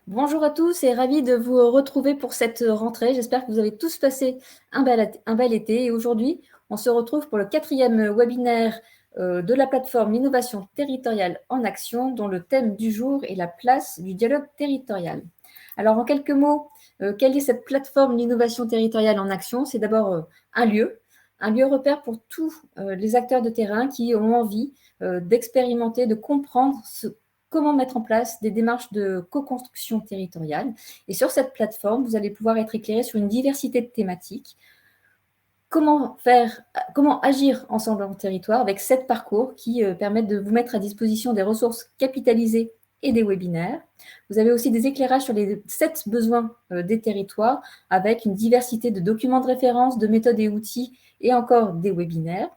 Bonjour à tous et ravi de vous retrouver pour cette rentrée. J'espère que vous avez tous passé un bel été. Et aujourd'hui, on se retrouve pour le 4e webinaire de la plateforme Innovation territoriale en action, dont le thème du jour est la place du dialogue territorial. Alors, en quelques mots, quelle est cette plateforme d'innovation territoriale en action? C'est d'abord un lieu repère pour tous les acteurs de terrain qui ont envie d'expérimenter, de comprendre comment mettre en place des démarches de co-construction territoriale. Et sur cette plateforme, vous allez pouvoir être éclairé sur une diversité de thématiques. Comment agir ensemble en territoire avec 7 parcours qui permettent de vous mettre à disposition des ressources capitalisées et des webinaires. Vous avez aussi des éclairages sur les 7 besoins des territoires avec une diversité de documents de référence, de méthodes et outils et encore des webinaires.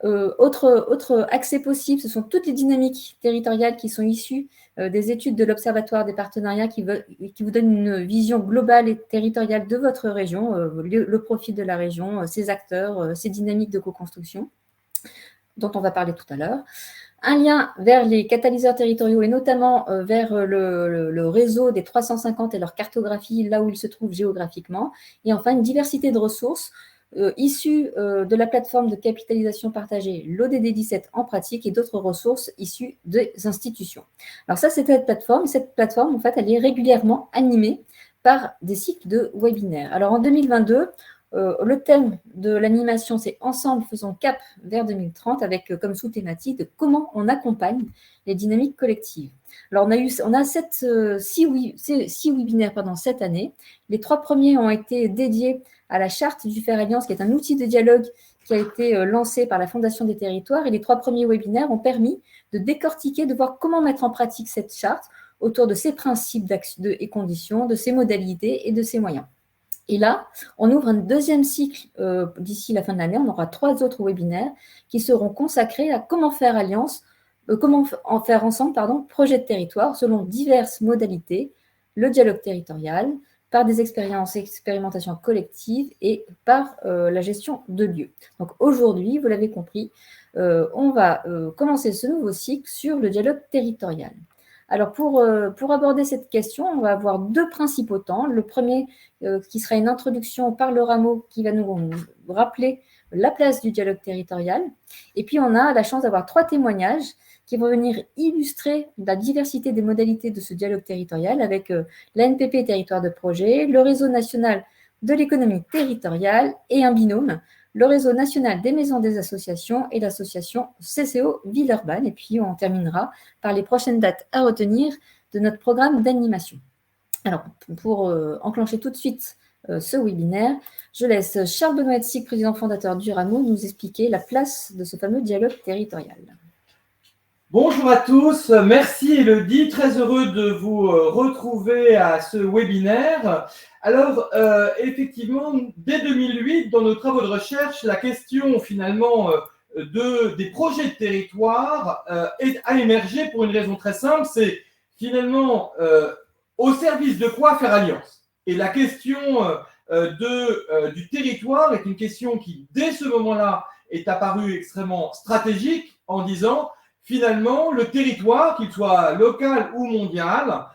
Autre accès possible, ce sont toutes les dynamiques territoriales qui sont issues des études de l'Observatoire des partenariats qui vous donnent une vision globale et territoriale de votre région, le profil de la région, ses acteurs, ses dynamiques de co-construction, dont on va parler tout à l'heure. Un lien vers les catalyseurs territoriaux et notamment vers le réseau des 350 et leur cartographie, là où ils se trouvent géographiquement. Et enfin, une diversité de ressources issues de la plateforme de capitalisation partagée, l'ODD 17 en pratique, et d'autres ressources issues des institutions. Alors ça, c'est cette plateforme. Cette plateforme, en fait, elle est régulièrement animée par des cycles de webinaires. Alors en 2022, le thème de l'animation, c'est Ensemble, faisons cap vers 2030, avec comme sous-thématique de comment on accompagne les dynamiques collectives. Alors, on a 6 webinaires cette année. Les 3 premiers ont été dédiés à la charte du Faire Alliance, qui est un outil de dialogue qui a été lancé par la Fondation des territoires. Et les 3 premiers webinaires ont permis de décortiquer, de voir comment mettre en pratique cette charte autour de ses principes et conditions, de ses modalités et de ses moyens. Et là, on ouvre un deuxième cycle d'ici la fin de l'année. On aura 3 autres webinaires qui seront consacrés à comment faire ensemble, projet de territoire selon diverses modalités, le dialogue territorial, par des expérimentations collectives et par la gestion de lieux. Donc aujourd'hui, vous l'avez compris, on va commencer ce nouveau cycle sur le dialogue territorial. Alors, pour aborder cette question, on va avoir 2 principaux temps. Le premier, qui sera une introduction par le Rameau, qui va nous rappeler la place du dialogue territorial. Et puis, on a la chance d'avoir 3 témoignages qui vont venir illustrer la diversité des modalités de ce dialogue territorial avec l'ANPP Territoire de Projet, le Réseau national de l'économie territoriale et un binôme, le Réseau national des maisons des associations et l'association CCO Villeurbanne. Et puis, on terminera par les prochaines dates à retenir de notre programme d'animation. Alors, pour enclencher tout de suite ce webinaire, je laisse Charles Benoît-Sic, président fondateur du Rameau, nous expliquer la place de ce fameux dialogue territorial. Bonjour à tous, merci Elodie, très heureux de vous retrouver à ce webinaire. Alors, effectivement, dès 2008, dans nos travaux de recherche, la question finalement des projets de territoire a émergé pour une raison très simple, c'est finalement au service de quoi faire alliance. Et la question du territoire est une question qui, dès ce moment-là, est apparue extrêmement stratégique en disant finalement, le territoire, qu'il soit local ou mondial,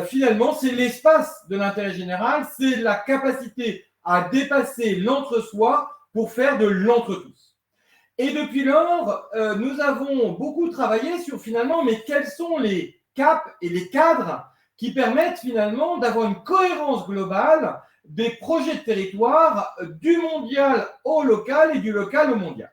finalement, c'est l'espace de l'intérêt général, c'est la capacité à dépasser l'entre-soi pour faire de l'entre-tous. Et depuis lors, nous avons beaucoup travaillé sur finalement, mais quels sont les caps et les cadres qui permettent finalement d'avoir une cohérence globale des projets de territoire du mondial au local et du local au mondial.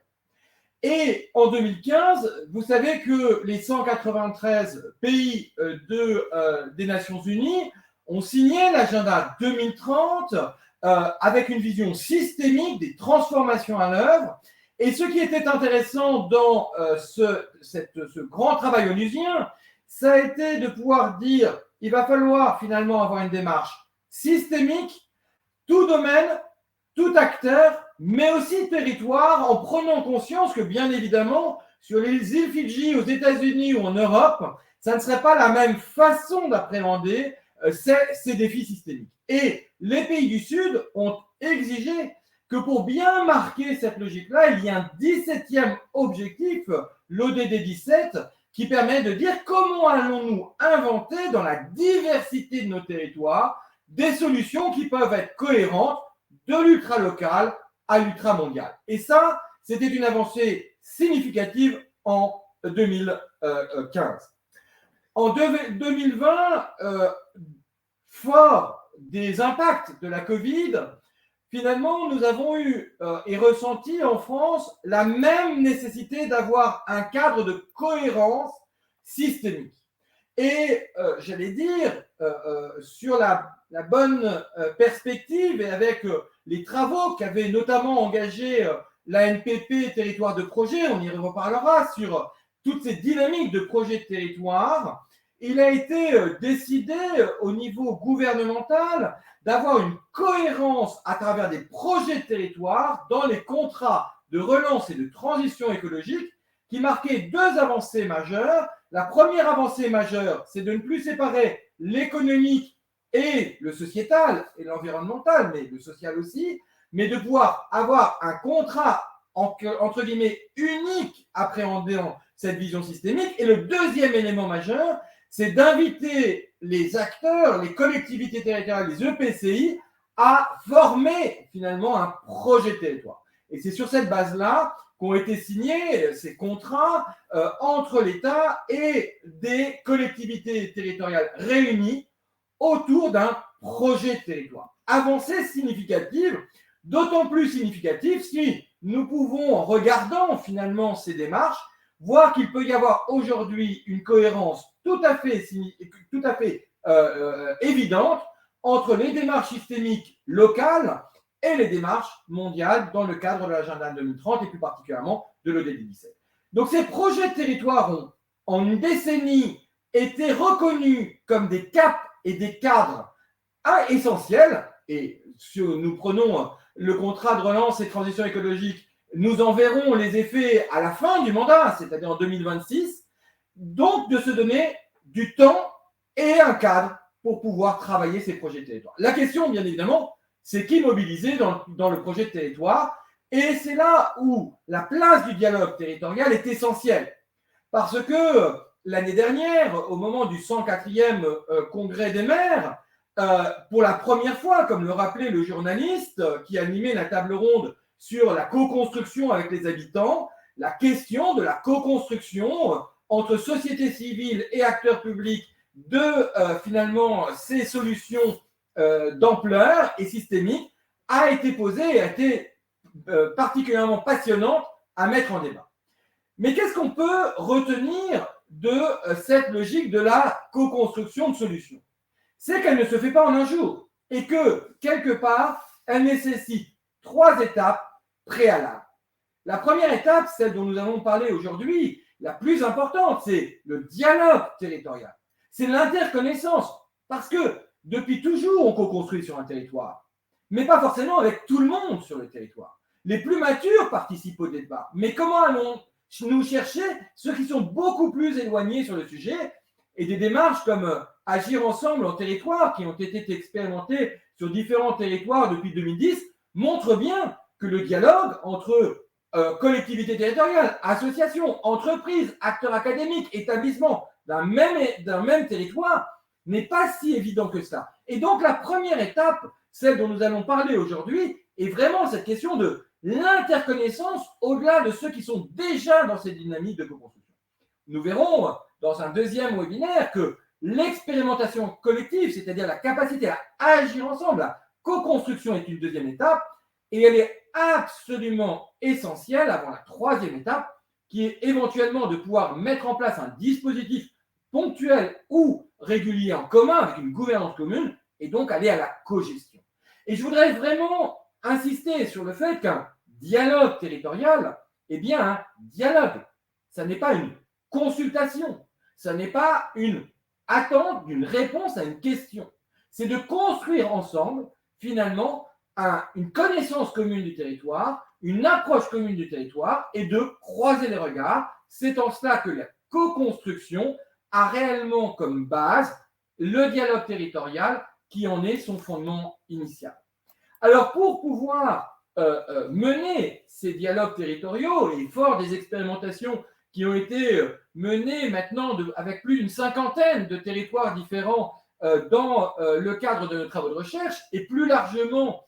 Et en 2015, vous savez que les 193 pays des Nations Unies ont signé l'agenda 2030 avec une vision systémique des transformations à l'œuvre. Et ce qui était intéressant dans ce grand travail onusien, ça a été de pouvoir dire il va falloir finalement avoir une démarche systémique, tout domaine, tout acteur, mais aussi territoire, en prenant conscience que, bien évidemment, sur les îles Fidji, aux États-Unis ou en Europe, ça ne serait pas la même façon d'appréhender ces défis systémiques. Et les pays du Sud ont exigé que pour bien marquer cette logique-là, il y a un 17e objectif, l'ODD 17, qui permet de dire comment allons-nous inventer dans la diversité de nos territoires des solutions qui peuvent être cohérentes de l'ultra-local à l'ultra-mondial. Et ça, c'était une avancée significative en 2015. En 2020, fort des impacts de la Covid, finalement, nous avons eu et ressenti en France la même nécessité d'avoir un cadre de cohérence systémique. Et j'allais dire, sur la bonne perspective et avec les travaux qu'avait notamment engagé l'ANPP Territoire de Projet, on y reparlera sur toutes ces dynamiques de projet de territoire, il a été décidé au niveau gouvernemental d'avoir une cohérence à travers des projets de territoire dans les contrats de relance et de transition écologique qui marquaient deux avancées majeures. La première avancée majeure, c'est de ne plus séparer l'économique et le sociétal et l'environnemental, mais le social aussi, mais de pouvoir avoir un contrat entre guillemets unique appréhendant cette vision systémique. Et le deuxième élément majeur, c'est d'inviter les acteurs, les collectivités territoriales, les EPCI, à former finalement un projet de territoire. Et c'est sur cette base-là qu'ont été signés ces contrats entre l'État et des collectivités territoriales réunies autour d'un projet de territoire. Avancée significative, d'autant plus significative si nous pouvons, en regardant finalement ces démarches, voir qu'il peut y avoir aujourd'hui une cohérence tout à fait évidente entre les démarches systémiques locales et les démarches mondiales dans le cadre de l'agenda 2030 et plus particulièrement de l'ODD 17. Donc ces projets de territoire ont, en une décennie, été reconnus comme des caps et des cadres essentiels. Et si nous prenons le contrat de relance et de transition écologique, nous en verrons les effets à la fin du mandat, c'est-à-dire en 2026. Donc, de se donner du temps et un cadre pour pouvoir travailler ces projets de territoire. La question, bien évidemment, c'est qui mobiliser dans le projet de territoire. Et c'est là où la place du dialogue territorial est essentielle. Parce que l'année dernière, au moment du 104e congrès des maires, pour la première fois, comme le rappelait le journaliste qui animait la table ronde sur la co-construction avec les habitants, la question de la co-construction entre société civile et acteurs publics de finalement ces solutions d'ampleur et systémique a été posée et a été particulièrement passionnante à mettre en débat. Mais qu'est-ce qu'on peut retenir de cette logique de la co-construction de solutions? C'est qu'elle ne se fait pas en un jour et que, quelque part, elle nécessite 3 étapes préalables. La première étape, celle dont nous allons parler aujourd'hui, la plus importante, c'est le dialogue territorial. C'est l'interconnaissance. Parce que depuis toujours, on co-construit sur un territoire, mais pas forcément avec tout le monde sur le territoire. Les plus matures participent au débat. Mais comment allons-nous chercher ceux qui sont beaucoup plus éloignés sur le sujet? Et des démarches comme Agir ensemble en territoire, qui ont été expérimentées sur différents territoires depuis 2010, montrent bien que le dialogue entre collectivités territoriales, associations, entreprises, acteurs académiques, établissements d'un même territoire n'est pas si évident que ça. Et donc la première étape, celle dont nous allons parler aujourd'hui, est vraiment cette question de l'interconnaissance au-delà de ceux qui sont déjà dans ces dynamiques de co-construction. Nous verrons dans un deuxième webinaire que l'expérimentation collective, c'est-à-dire la capacité à agir ensemble, la co-construction est une deuxième étape, et elle est absolument essentielle avant la troisième étape, qui est éventuellement de pouvoir mettre en place un dispositif ponctuel ou régulier en commun avec une gouvernance commune, et donc aller à la co-gestion. Et je voudrais vraiment insister sur le fait qu'un dialogue territorial est bien un dialogue. Ça n'est pas une consultation, ça n'est pas une attente d'une réponse à une question. C'est de construire ensemble, finalement, une connaissance commune du territoire, une approche commune du territoire et de croiser les regards. C'est en cela que la co-construction a réellement comme base le dialogue territorial qui en est son fondement initial. Alors, pour pouvoir mener ces dialogues territoriaux et fort des expérimentations qui ont été menées maintenant avec plus d'une cinquantaine de territoires différents dans le cadre de nos travaux de recherche et plus largement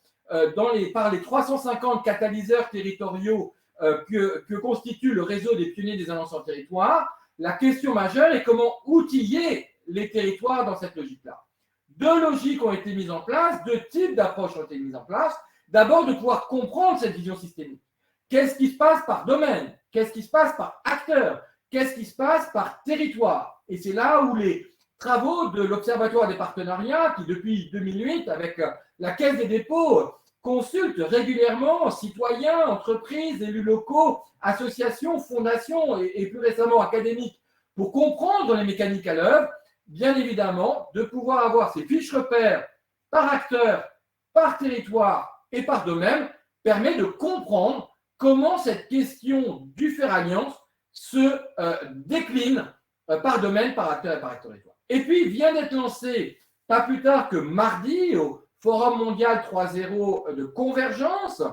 par les 350 catalyseurs territoriaux que constitue le réseau des pionniers des inventions en territoire, la question majeure est comment outiller les territoires dans cette logique-là. Deux logiques ont été mises en place, deux types d'approches ont été mises en place. D'abord, de pouvoir comprendre cette vision systémique. Qu'est-ce qui se passe par domaine? Qu'est-ce qui se passe par acteur? Qu'est-ce qui se passe par territoire? Et c'est là où les travaux de l'Observatoire des partenariats, qui depuis 2008, avec la Caisse des dépôts, consultent régulièrement citoyens, entreprises, élus locaux, associations, fondations et plus récemment académiques, pour comprendre les mécaniques à l'œuvre, bien évidemment, de pouvoir avoir ces fiches repères par acteur, par territoire et par domaine, permet de comprendre comment cette question du faire alliance se décline par domaine, par acteur et par territoire. Et puis, vient d'être lancé, pas plus tard que mardi, au Forum mondial 3.0 de convergence,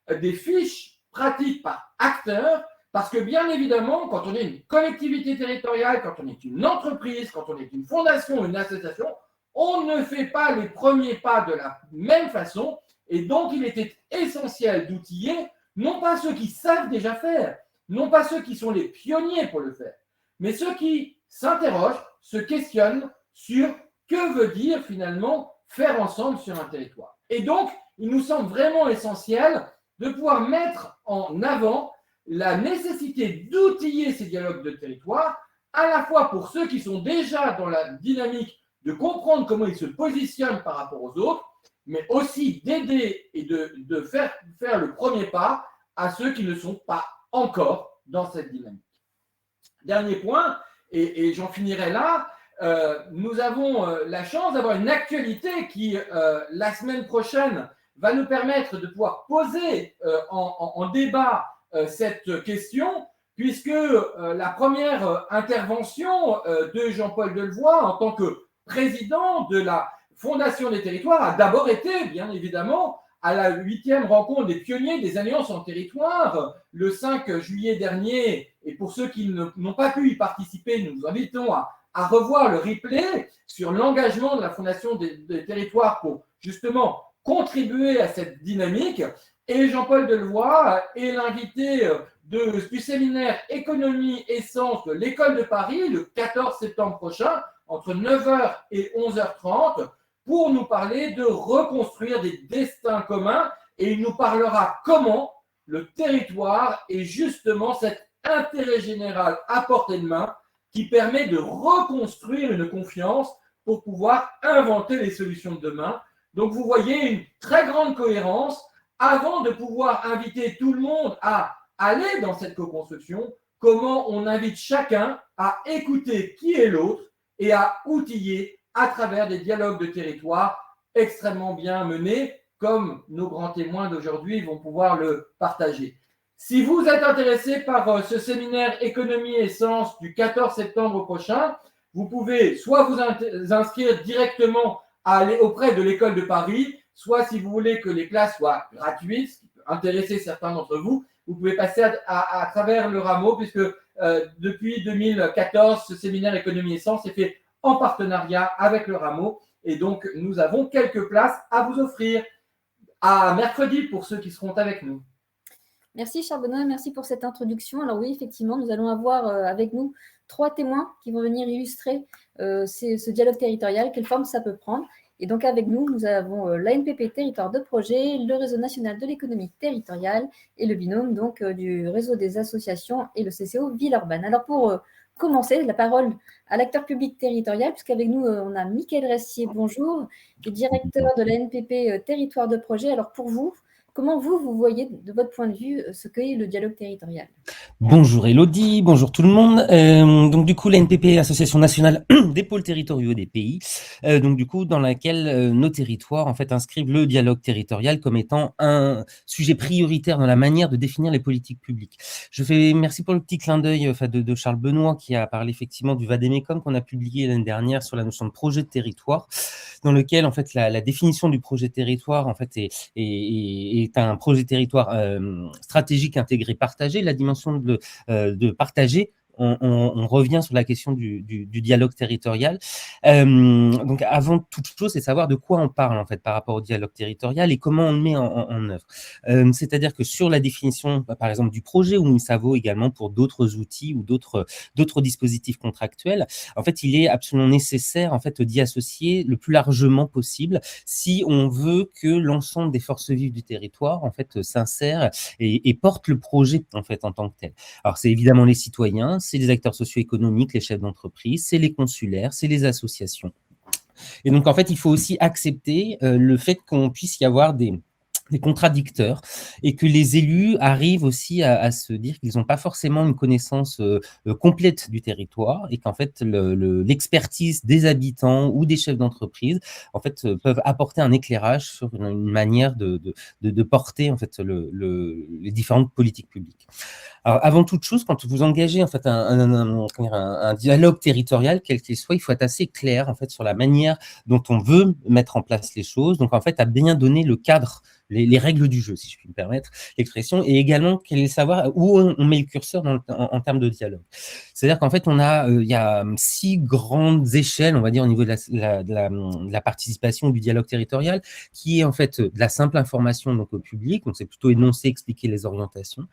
des fiches pratiques par acteur, parce que bien évidemment, quand on est une collectivité territoriale, quand on est une entreprise, quand on est une fondation, une association, on ne fait pas les premiers pas de la même façon, et donc il était essentiel d'outiller non pas ceux qui savent déjà faire, non pas ceux qui sont les pionniers pour le faire, mais ceux qui s'interrogent, se questionnent sur que veut dire finalement faire ensemble sur un territoire. Et donc, il nous semble vraiment essentiel de pouvoir mettre en avant la nécessité d'outiller ces dialogues de territoire, à la fois pour ceux qui sont déjà dans la dynamique de comprendre comment ils se positionnent par rapport aux autres, mais aussi d'aider et de faire le premier pas à ceux qui ne sont pas encore dans cette dynamique. Dernier point, et j'en finirai là, nous avons la chance d'avoir une actualité qui, la semaine prochaine, va nous permettre de pouvoir poser en débat cette question, puisque la première intervention de Jean-Paul Delevoye en tant que président de la Fondation des territoires a d'abord été, bien évidemment, à la 8e rencontre des pionniers des alliances en territoire, le 5 juillet dernier. Et pour ceux qui n'ont pas pu y participer, nous vous invitons à revoir le replay sur l'engagement de la Fondation des territoires pour justement contribuer à cette dynamique. Et Jean-Paul Delevoye est l'invité du séminaire Économie Essence de l'École de Paris le 14 septembre prochain, entre 9h et 11h30, pour nous parler de reconstruire des destins communs. Et il nous parlera comment le territoire est justement cet intérêt général à portée de main qui permet de reconstruire une confiance pour pouvoir inventer les solutions de demain. Donc, vous voyez une très grande cohérence. Avant de pouvoir inviter tout le monde à aller dans cette co-construction, comment on invite chacun à écouter qui est l'autre et à outiller à travers des dialogues de territoire extrêmement bien menés, comme nos grands témoins d'aujourd'hui vont pouvoir le partager. Si vous êtes intéressé par ce séminaire Économie et Sens du 14 septembre prochain, vous pouvez soit vous inscrire directement à aller auprès de l'École de Paris, soit si vous voulez que les places soient gratuites, ce qui peut intéresser certains d'entre vous, vous pouvez passer à travers le Rameau, puisque depuis 2014, ce séminaire Économie et Sens est fait en partenariat avec le Rameau. Et donc, nous avons quelques places à vous offrir. À mercredi pour ceux qui seront avec nous. Merci Charles Benoît, merci pour cette introduction. Alors oui, effectivement, nous allons avoir avec nous 3 témoins qui vont venir illustrer ce dialogue territorial, quelle forme ça peut prendre. Et donc avec nous, nous avons l'ANPP Territoire de Projet, le Réseau national de l'économie territoriale et le binôme donc du Réseau des associations et le CCO Villeurbanne. Alors pour commencer, la parole à l'acteur public territorial, puisqu'avec nous, on a Mickaël Restier, bonjour, qui est directeur de l'ANPP Territoire de Projet. Alors pour vous, comment vous voyez de votre point de vue ce qu'est le dialogue territorial? Bonjour Elodie, bonjour tout le monde. Donc du coup, l'ANPP, Association nationale des pôles territoriaux des pays, donc du coup dans laquelle nos territoires en fait inscrivent le dialogue territorial comme étant un sujet prioritaire dans la manière de définir les politiques publiques. Merci pour le petit clin d'œil de Charles Benoît qui a parlé effectivement du Vademecum qu'on a publié l'année dernière sur la notion de projet de territoire, dans lequel en fait la définition du projet de territoire en fait est un projet de territoire stratégique intégré partagé. La dimension de partager, on revient sur la question du dialogue territorial. Donc, avant toute chose, c'est savoir de quoi on parle en fait par rapport au dialogue territorial et comment on le met en œuvre. C'est-à-dire que sur la définition, par exemple, du projet, ou ça vaut également pour d'autres outils ou d'autres dispositifs contractuels, en fait, il est absolument nécessaire en fait d'y associer le plus largement possible si on veut que l'ensemble des forces vives du territoire en fait s'insèrent et portent le projet en fait en tant que tel. Alors, c'est évidemment les citoyens, c'est les acteurs socio-économiques, les chefs d'entreprise, c'est les consulaires, c'est les associations. Et donc, en fait, il faut aussi accepter le fait qu'on puisse y avoir des contradicteurs et que les élus arrivent aussi à se dire qu'ils n'ont pas forcément une connaissance complète du territoire et qu'en fait l'expertise des habitants ou des chefs d'entreprise en fait peuvent apporter un éclairage sur une manière de porter en fait les différentes politiques publiques. Alors, avant toute chose, quand vous engagez en fait un dialogue territorial, quel qu'il soit, il faut être assez clair en fait sur la manière dont on veut mettre en place les choses. Donc, en fait, à bien donner le cadre, les règles du jeu, si je puis me permettre l'expression, et également quel est le savoir où on met le curseur en termes de dialogue. C'est-à-dire qu'en fait, il y a 6 grandes échelles, on va dire, au niveau de la participation du dialogue territorial, qui est en fait de la simple information donc au public, donc c'est plutôt énoncer, expliquer les orientations,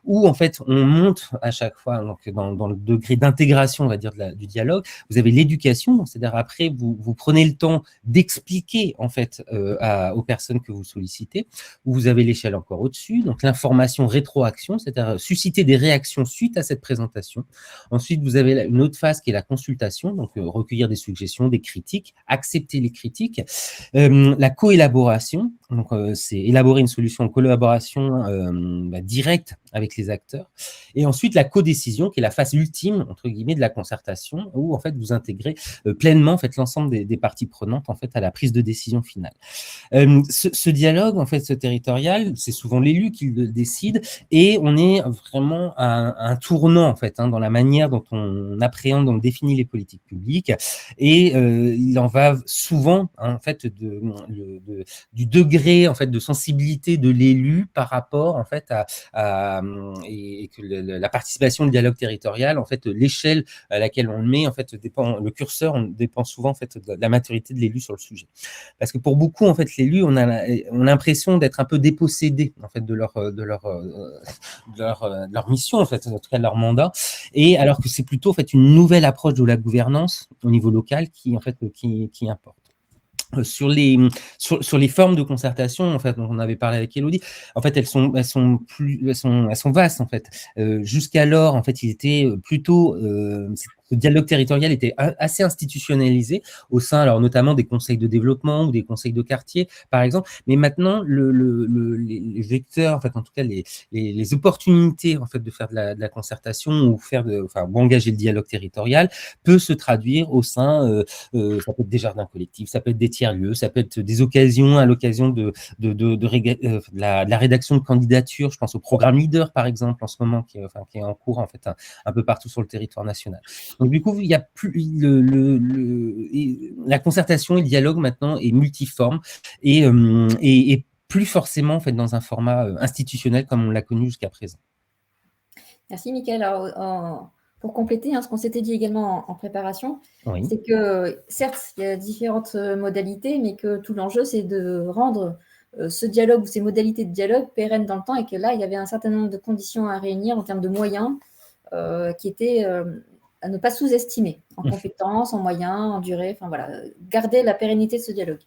où en fait on monte à chaque fois donc dans le degré d'intégration, on va dire, du dialogue. Vous avez l'éducation, donc c'est-à-dire après vous prenez le temps d'expliquer en fait aux personnes que vous sollicitez, où vous avez l'échelle encore au-dessus, donc l'information rétroaction, c'est-à-dire susciter des réactions suite à cette présentation. Ensuite, vous avez une autre phase qui est la consultation, donc recueillir des suggestions, des critiques, accepter les critiques. La coélaboration, donc c'est élaborer une solution en collaboration directe avec les acteurs. Et ensuite, la codécision, qui est la phase ultime, entre guillemets, de la concertation, où en fait vous intégrez pleinement en fait l'ensemble des parties prenantes en fait à la prise de décision finale. Ce dialogue en fait territorial, c'est souvent l'élu qui le décide, et on est vraiment à un tournant en fait dans la manière dont on appréhende, on définit les politiques publiques, et il en va souvent en fait du degré en fait de sensibilité de l'élu par rapport en fait et que la participation au dialogue territorial, en fait, l'échelle à laquelle on le met, en fait, dépend, le curseur dépend souvent en fait de la maturité de l'élu sur le sujet. Parce que pour beaucoup, en fait, l'élu, on a l'impression d'être un peu dépossédé en fait de leur mission, en fait, en tout cas de leur mandat, et alors que c'est plutôt en fait une nouvelle approche de la gouvernance au niveau local qui en fait qui importe. Sur les formes de concertation, en fait, dont on avait parlé avec Élodie, en fait, elles sont vastes, en fait. Jusqu'alors, en fait, il était plutôt ce dialogue territorial était assez institutionnalisé au sein, alors notamment des conseils de développement ou des conseils de quartier, par exemple. Mais maintenant, les vecteurs, en fait, en tout cas, les opportunités, en fait, de faire de la concertation ou engager le dialogue territorial peut se traduire au sein, ça peut être des jardins collectifs, ça peut être des tiers-lieux, ça peut être des occasions à l'occasion de la rédaction de candidatures. Je pense au programme Leader, par exemple, en ce moment, qui est en cours, en fait, un peu partout sur le territoire national. Donc, du coup, il y a plus la concertation et le dialogue maintenant est multiforme et plus forcément en fait dans un format institutionnel comme on l'a connu jusqu'à présent. Merci, Mickaël. Alors, pour compléter ce qu'on s'était dit également en préparation, oui. C'est que certes, il y a différentes modalités, mais que tout l'enjeu, c'est de rendre ce dialogue ou ces modalités de dialogue pérennes dans le temps, et que là, il y avait un certain nombre de conditions à réunir en termes de moyens qui étaient à ne pas sous-estimer en compétences, en moyens, en durée, garder la pérennité de ce dialogue.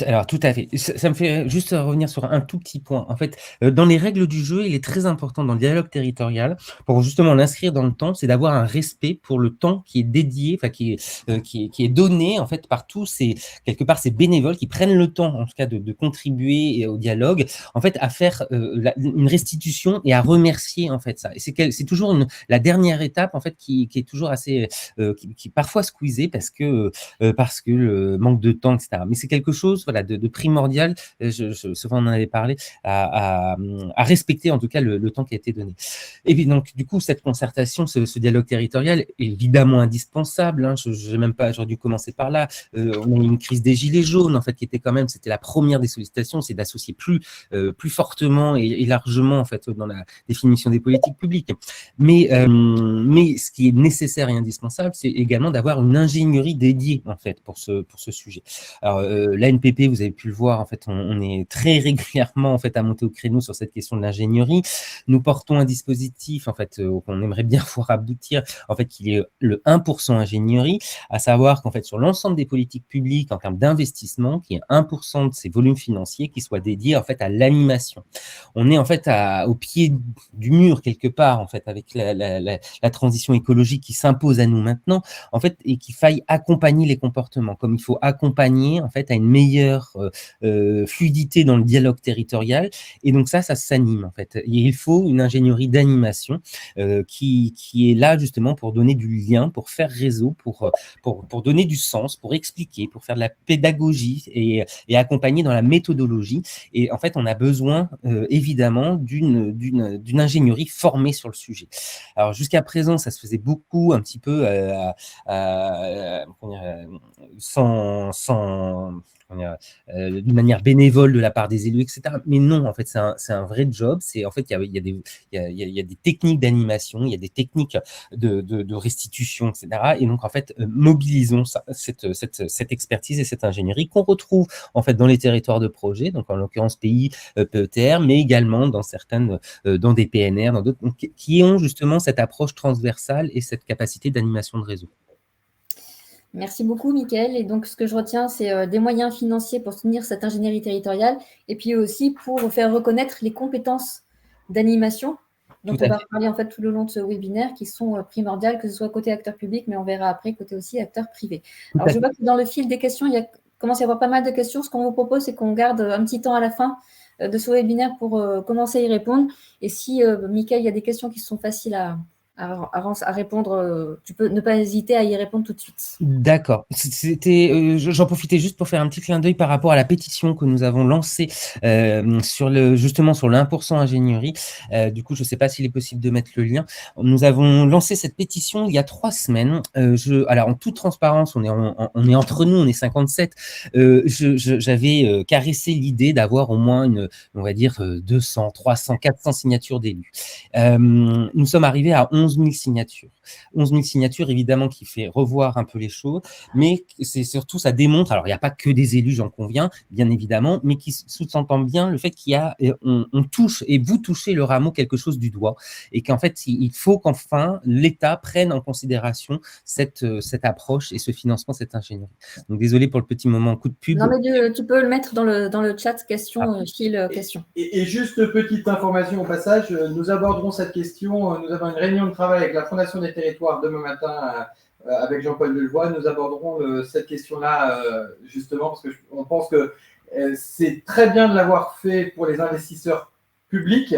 Alors, tout à fait. Ça me fait juste revenir sur un tout petit point. En fait, dans les règles du jeu, il est très important dans le dialogue territorial, pour justement l'inscrire dans le temps, c'est d'avoir un respect pour le temps qui est dédié, qui est donné en fait par tous quelque part ces bénévoles qui prennent le temps, en tout cas, de contribuer au dialogue, en fait, à faire une restitution et à remercier en fait ça. Et c'est toujours la dernière étape en fait qui est toujours assez, qui parfois squeezée parce que le manque de temps, etc. Mais c'est quelque chose chose de primordial, souvent on en avait parlé, à respecter en tout cas le temps qui a été donné. Et puis donc du coup cette concertation, ce dialogue territorial est évidemment indispensable, hein, j'aurais dû commencer par là. On a eu une crise des gilets jaunes en fait qui était c'était la première des sollicitations, c'est d'associer plus fortement et largement en fait dans la définition des politiques publiques. Mais ce qui est nécessaire et indispensable, c'est également d'avoir une ingénierie dédiée en fait pour ce sujet. Alors l'ANPP, vous avez pu le voir, en fait, on est très régulièrement en fait à monter au créneau sur cette question de l'ingénierie. Nous portons un dispositif en fait qu'on aimerait bien voir aboutir, en fait, qui est le 1% ingénierie, à savoir qu'en fait sur l'ensemble des politiques publiques en termes d'investissement, qui est 1% de ces volumes financiers qui soient dédiés en fait à l'animation. On est en fait au pied du mur quelque part en fait avec la transition écologique qui s'impose à nous maintenant en fait et qu'il faille accompagner les comportements comme il faut accompagner en fait à une meilleure fluidité dans le dialogue territorial et donc ça s'anime en fait. Et il faut une ingénierie d'animation qui est là justement pour donner du lien, pour faire réseau, pour donner du sens, pour expliquer, pour faire de la pédagogie et accompagner dans la méthodologie. Et en fait, on a besoin évidemment d'une ingénierie formée sur le sujet. Alors jusqu'à présent, ça se faisait beaucoup un petit peu d'une manière bénévole de la part des élus, etc. Mais non, en fait, c'est un vrai job. C'est en fait, il y a des techniques d'animation, il y a des techniques de restitution, etc. Et donc, en fait, mobilisons cette expertise et cette ingénierie qu'on retrouve en fait dans les territoires de projet, donc en l'occurrence pays, PETR, mais également dans des PNR, dans d'autres, qui ont justement cette approche transversale et cette capacité d'animation de réseau. Merci beaucoup, Mickaël. Et donc, ce que je retiens, c'est des moyens financiers pour soutenir cette ingénierie territoriale et puis aussi pour faire reconnaître les compétences d'animation dont on va parler en fait tout le long de ce webinaire qui sont primordiales, que ce soit côté acteur public, mais on verra après côté aussi acteur privé. Alors, je vois que dans le fil des questions, il commence à y avoir pas mal de questions. Ce qu'on vous propose, c'est qu'on garde un petit temps à la fin de ce webinaire pour commencer à y répondre. Et si, Mickaël, il y a des questions qui sont faciles à répondre, tu peux ne pas hésiter à y répondre tout de suite. D'accord. J'en profitais juste pour faire un petit clin d'œil par rapport à la pétition que nous avons lancée justement sur le 1% ingénierie. Du coup, je ne sais pas s'il est possible de mettre le lien. Nous avons lancé cette pétition il y a 3 semaines. Alors, en toute transparence, on est entre nous, on est 57. J'avais caressé l'idée d'avoir au moins on va dire 200, 300, 400 signatures d'élus. Nous sommes arrivés à 11 000 signatures. 11 000 signatures, évidemment, qui fait revoir un peu les choses, mais c'est surtout, ça démontre, alors il n'y a pas que des élus, j'en conviens, bien évidemment, mais qui sous-entend bien le fait on touche, et vous touchez le rameau quelque chose du doigt, et qu'en fait, il faut qu'enfin l'État prenne en considération cette approche et ce financement, cette ingénierie. Donc, désolé pour le petit moment coup de pub. Non, mais tu peux le mettre dans le chat, fil question. Et juste petite information au passage, nous aborderons cette question, nous avons une réunion de travail avec la Fondation des territoires demain matin avec Jean-Paul Delevoye. Nous aborderons cette question-là justement parce qu'on pense que c'est très bien de l'avoir fait pour les investisseurs publics.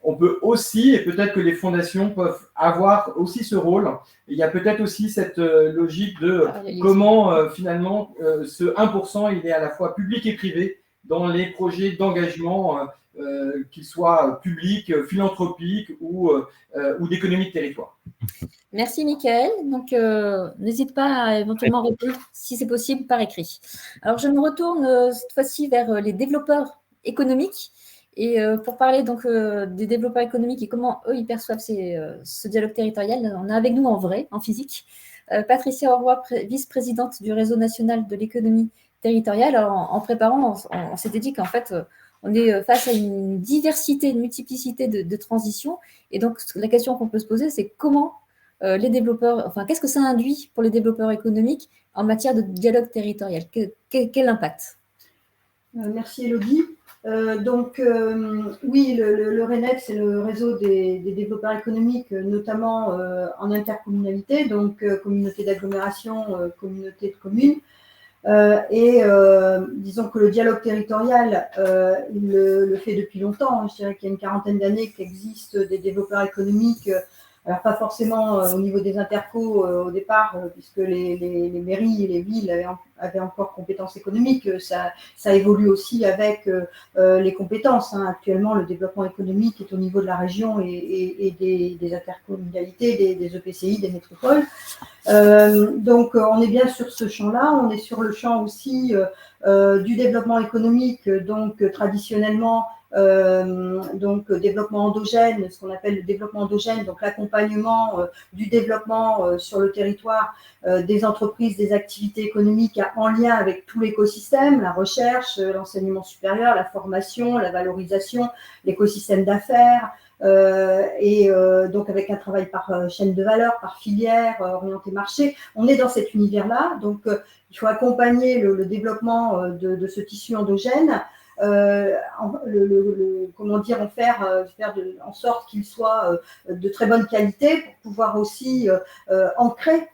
On peut aussi, et peut-être que les fondations peuvent avoir aussi ce rôle. Il y a peut-être aussi cette logique de comment finalement ce 1%, il est à la fois public et privé dans les projets d'engagement, qu'ils soient publics, philanthropiques ou d'économie de territoire. Merci, Mickaël. Donc, n'hésite pas à éventuellement répondre, si c'est possible, par écrit. Alors, je me retourne cette fois-ci vers les développeurs économiques. Et pour parler donc des développeurs économiques et comment eux, ils perçoivent ce dialogue territorial, on a avec nous en vrai, en physique, Patricia Auroi, vice-présidente du réseau national de l'économie territoriale. Alors, en préparant, on s'était dit qu'en fait, on est face à une diversité, une multiplicité de transitions. Et donc, la question qu'on peut se poser, c'est comment les développeurs, qu'est-ce que ça induit pour les développeurs économiques en matière de dialogue territorial? Quel impact? Merci, Élodie. Oui, le RENET, c'est le réseau des développeurs économiques, notamment en intercommunalité, donc communauté d'agglomération, communauté de communes. Disons que le dialogue territorial, il le fait depuis longtemps. Je dirais qu'il y a une quarantaine d'années qu'existent des développeurs économiques Alors pas forcément au niveau des intercos au départ, puisque les mairies et les villes avaient encore compétences économiques. Ça évolue aussi avec les compétences. Actuellement, le développement économique est au niveau de la région et des intercommunalités, des EPCI, des métropoles. Donc, on est bien sur ce champ-là. On est sur le champ aussi du développement économique, donc traditionnellement, donc développement endogène, ce qu'on appelle le développement endogène, donc l'accompagnement du développement sur le territoire des entreprises, des activités économiques en lien avec tout l'écosystème, la recherche, l'enseignement supérieur, la formation, la valorisation, l'écosystème d'affaires, donc avec un travail par chaîne de valeur, par filière, orienté marché. On est dans cet univers-là, donc il faut accompagner le développement de ce tissu endogène, comment dire, faire en sorte qu'il soit de très bonne qualité pour pouvoir aussi ancrer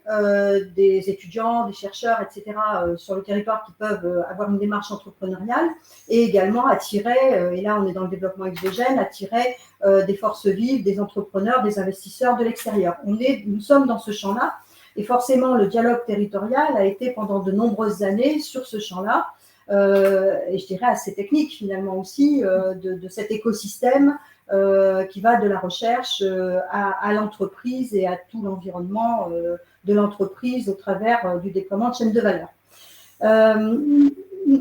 des étudiants, des chercheurs, etc. Sur le territoire qui peuvent avoir une démarche entrepreneuriale et également attirer, et là on est dans le développement exogène, attirer des forces vives, des entrepreneurs, des investisseurs de l'extérieur. Nous sommes dans ce champ-là et forcément le dialogue territorial a été pendant de nombreuses années sur ce champ-là. Et je dirais assez technique finalement aussi de cet écosystème qui va de la recherche à l'entreprise et à tout l'environnement de l'entreprise au travers du déploiement de chaînes de valeur.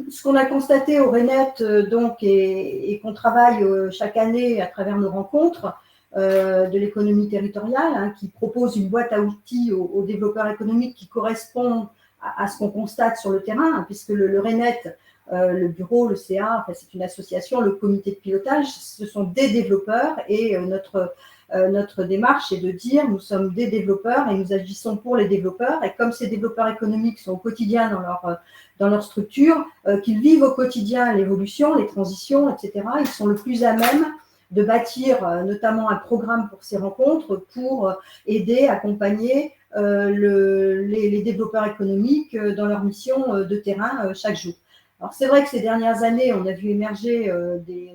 Ce qu'on a constaté au RENET donc, et qu'on travaille chaque année à travers nos rencontres de l'économie territoriale, qui propose une boîte à outils aux développeurs économiques qui correspond à ce qu'on constate sur le terrain, puisque le RENET, le bureau, le CA, enfin, c'est une association, le comité de pilotage, ce sont des développeurs et notre démarche est de dire nous sommes des développeurs et nous agissons pour les développeurs et comme ces développeurs économiques sont au quotidien dans leur structure, qu'ils vivent au quotidien l'évolution, les transitions, etc., ils sont le plus à même de bâtir notamment un programme pour ces rencontres pour aider, accompagner les développeurs économiques dans leur mission de terrain chaque jour. Alors c'est vrai que ces dernières années, on a vu émerger des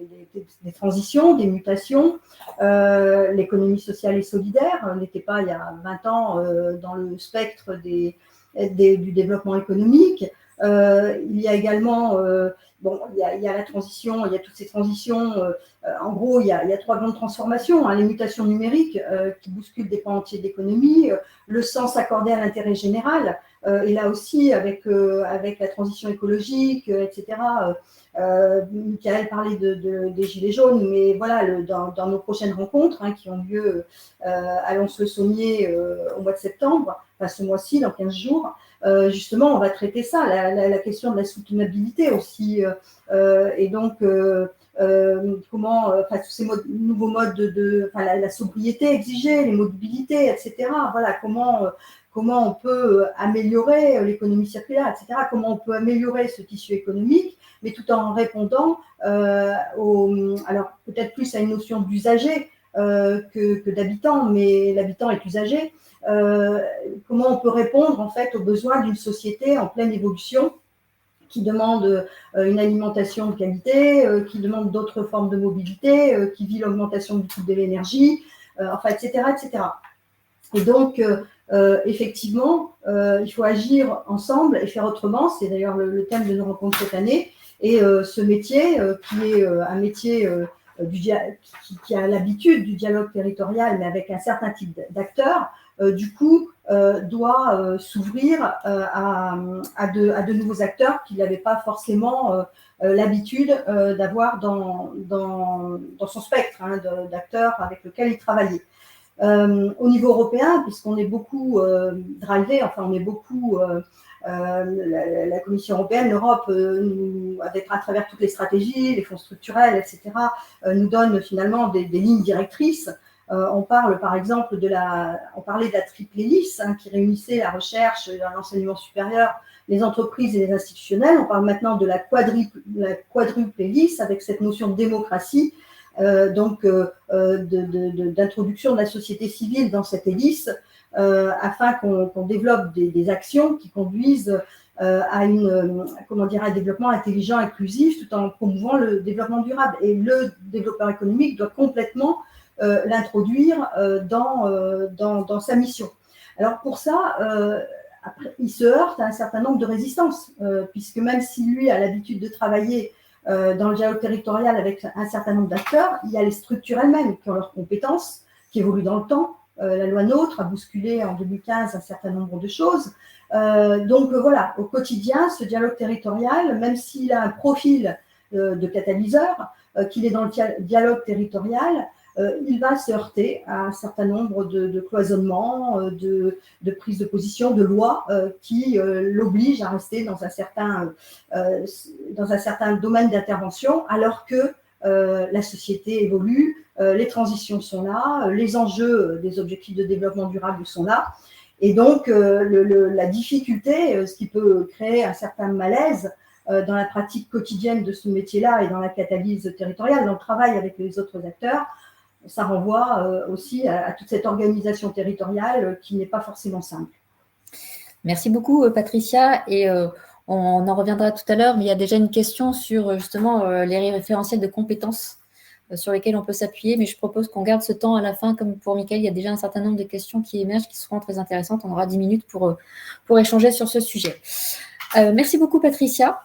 transitions, des mutations. L'économie sociale et solidaire n'était pas il y a 20 ans dans le spectre du développement économique. Il y a également, il y a la transition, il y a toutes ces transitions. En gros, il y a trois grandes transformations, les mutations numériques qui bousculent des pans entiers de l'économie, le sens accordé à l'intérêt général, et là aussi avec la transition écologique, etc. Michael parlait des gilets jaunes, mais voilà, dans nos prochaines rencontres qui ont lieu à Lons-le-Saunier au mois de septembre, enfin ce mois-ci, dans 15 jours, justement, on va traiter ça, la question de la soutenabilité aussi, et donc comment, tous ces nouveaux modes la sobriété exigée, les mobilités, etc. Voilà, comment on peut améliorer l'économie circulaire, etc. Comment on peut améliorer ce tissu économique, mais tout en répondant alors peut-être plus à une notion d'usager que d'habitant, mais l'habitant est usager. Comment on peut répondre en fait aux besoins d'une société en pleine évolution qui demande une alimentation de qualité, qui demande d'autres formes de mobilité, qui vit l'augmentation du coût de l'énergie, etc., etc. Et donc, effectivement, il faut agir ensemble et faire autrement. C'est d'ailleurs le thème de nos rencontres cette année. Et ce métier, qui est un métier qui a l'habitude du dialogue territorial, mais avec un certain type d'acteurs, du coup, doit s'ouvrir à de nouveaux acteurs qu'il n'avait pas forcément l'habitude d'avoir dans son spectre d'acteurs avec lequel il travaillait. Au niveau européen, puisqu'on est beaucoup drivé, enfin on est beaucoup la Commission européenne, l'Europe, à travers toutes les stratégies, les fonds structurels, etc., nous donne finalement des lignes directrices. On parle par exemple on parlait de la triple hélice qui réunissait la recherche, l'enseignement supérieur, les entreprises et les institutionnels. On parle maintenant de la quadruple hélice avec cette notion de démocratie, d'introduction de la société civile dans cette hélice, afin qu'on développe des actions qui conduisent à un développement intelligent, inclusif, tout en promouvant le développement durable. Et le développeur économique doit complètement l'introduire dans sa mission. Alors pour ça, après, il se heurte à un certain nombre de résistances, puisque même si lui a l'habitude de travailler dans le dialogue territorial avec un certain nombre d'acteurs, il y a les structures elles-mêmes qui ont leurs compétences, qui évoluent dans le temps. La loi NOTRe a bousculé en 2015 un certain nombre de choses. Donc voilà, au quotidien, ce dialogue territorial, même s'il a un profil de catalyseur, qu'il est dans le dialogue territorial, il va se heurter à un certain nombre de cloisonnements, de prises de position, de lois qui l'obligent à rester dans un certain domaine d'intervention, alors que la société évolue, les transitions sont là, les enjeux des objectifs de développement durable sont là. Et donc, la difficulté, ce qui peut créer un certain malaise dans la pratique quotidienne de ce métier-là et dans la catalyse territoriale, dans le travail avec les autres acteurs, ça renvoie aussi à toute cette organisation territoriale qui n'est pas forcément simple. Merci beaucoup, Patricia. Et on en reviendra tout à l'heure, mais il y a déjà une question sur justement les référentiels de compétences sur lesquels on peut s'appuyer, mais je propose qu'on garde ce temps à la fin, comme pour Mickaël, il y a déjà un certain nombre de questions qui émergent, qui seront très intéressantes. On aura 10 minutes pour échanger sur ce sujet. Merci beaucoup, Patricia.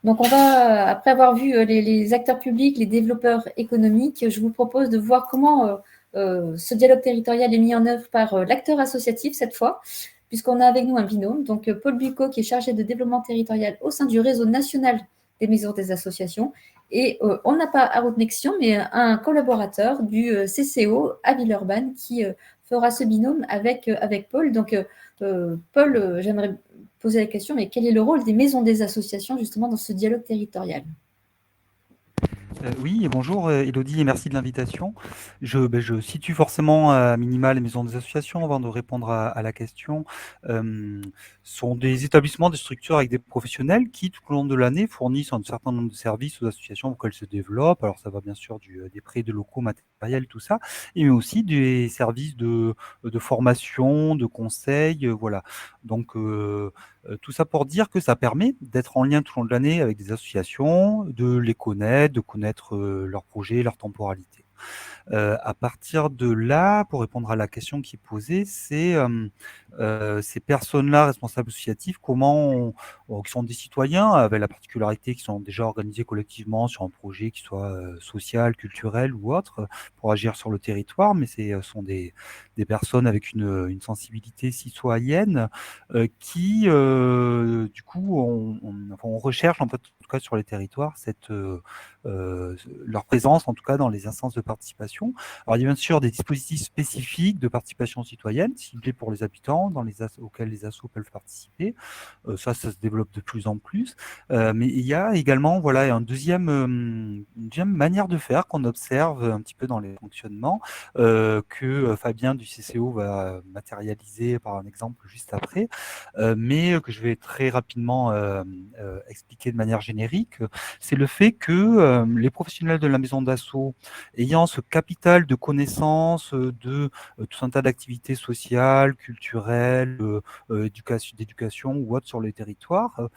Donc, on va, après avoir vu les acteurs publics, les développeurs économiques, je vous propose de voir comment ce dialogue territorial est mis en œuvre par l'acteur associatif cette fois, puisqu'on a avec nous un binôme, donc Paul Bucco, qui est chargé de développement territorial au sein du réseau national des maisons des associations, et on n'a pas Harout Nexian, mais un collaborateur du CCO à Villeurbanne qui fera ce binôme avec Paul. Donc, Paul, j'aimerais poser la question, mais quel est le rôle des maisons des associations justement dans ce dialogue territorial ? Oui, bonjour Elodie et merci de l'invitation. Je situe forcément à minima les maisons des associations avant de répondre à la question. Sont des établissements, des structures avec des professionnels qui, tout au long de l'année, fournissent un certain nombre de services aux associations pour qu'elles se développent. Alors ça va bien sûr des prêts de locaux, matériels, tout ça, mais aussi des services de formation, de conseils, voilà. Donc tout ça pour dire que ça permet d'être en lien tout au long de l'année avec des associations, de les connaître, de connaître leurs projets, leur temporalité. À partir de là, pour répondre à la question qui est posée, c'est ces personnes-là, responsables associatifs, qui sont des citoyens avec la particularité qu'ils sont déjà organisés collectivement sur un projet qui soit social, culturel ou autre, pour agir sur le territoire, mais ce sont des personnes avec une sensibilité citoyenne qui, du coup, on recherche, en fait, en tout cas sur les territoires, leur présence, en tout cas dans les instances de participation. Alors, il y a bien sûr des dispositifs spécifiques de participation citoyenne, ciblés pour les habitants, auxquels les assos peuvent participer. Ça se développe de plus en plus. Mais il y a également une deuxième manière de faire qu'on observe un petit peu dans les fonctionnements, que Fabien du CCO va matérialiser par un exemple juste après, mais que je vais très rapidement expliquer de manière générique. C'est le fait que les professionnels de la maison d'assaut, ayant ce capital de connaissances de tout un tas d'activités sociales, culturelles, d'éducation ou autres sur les territoires,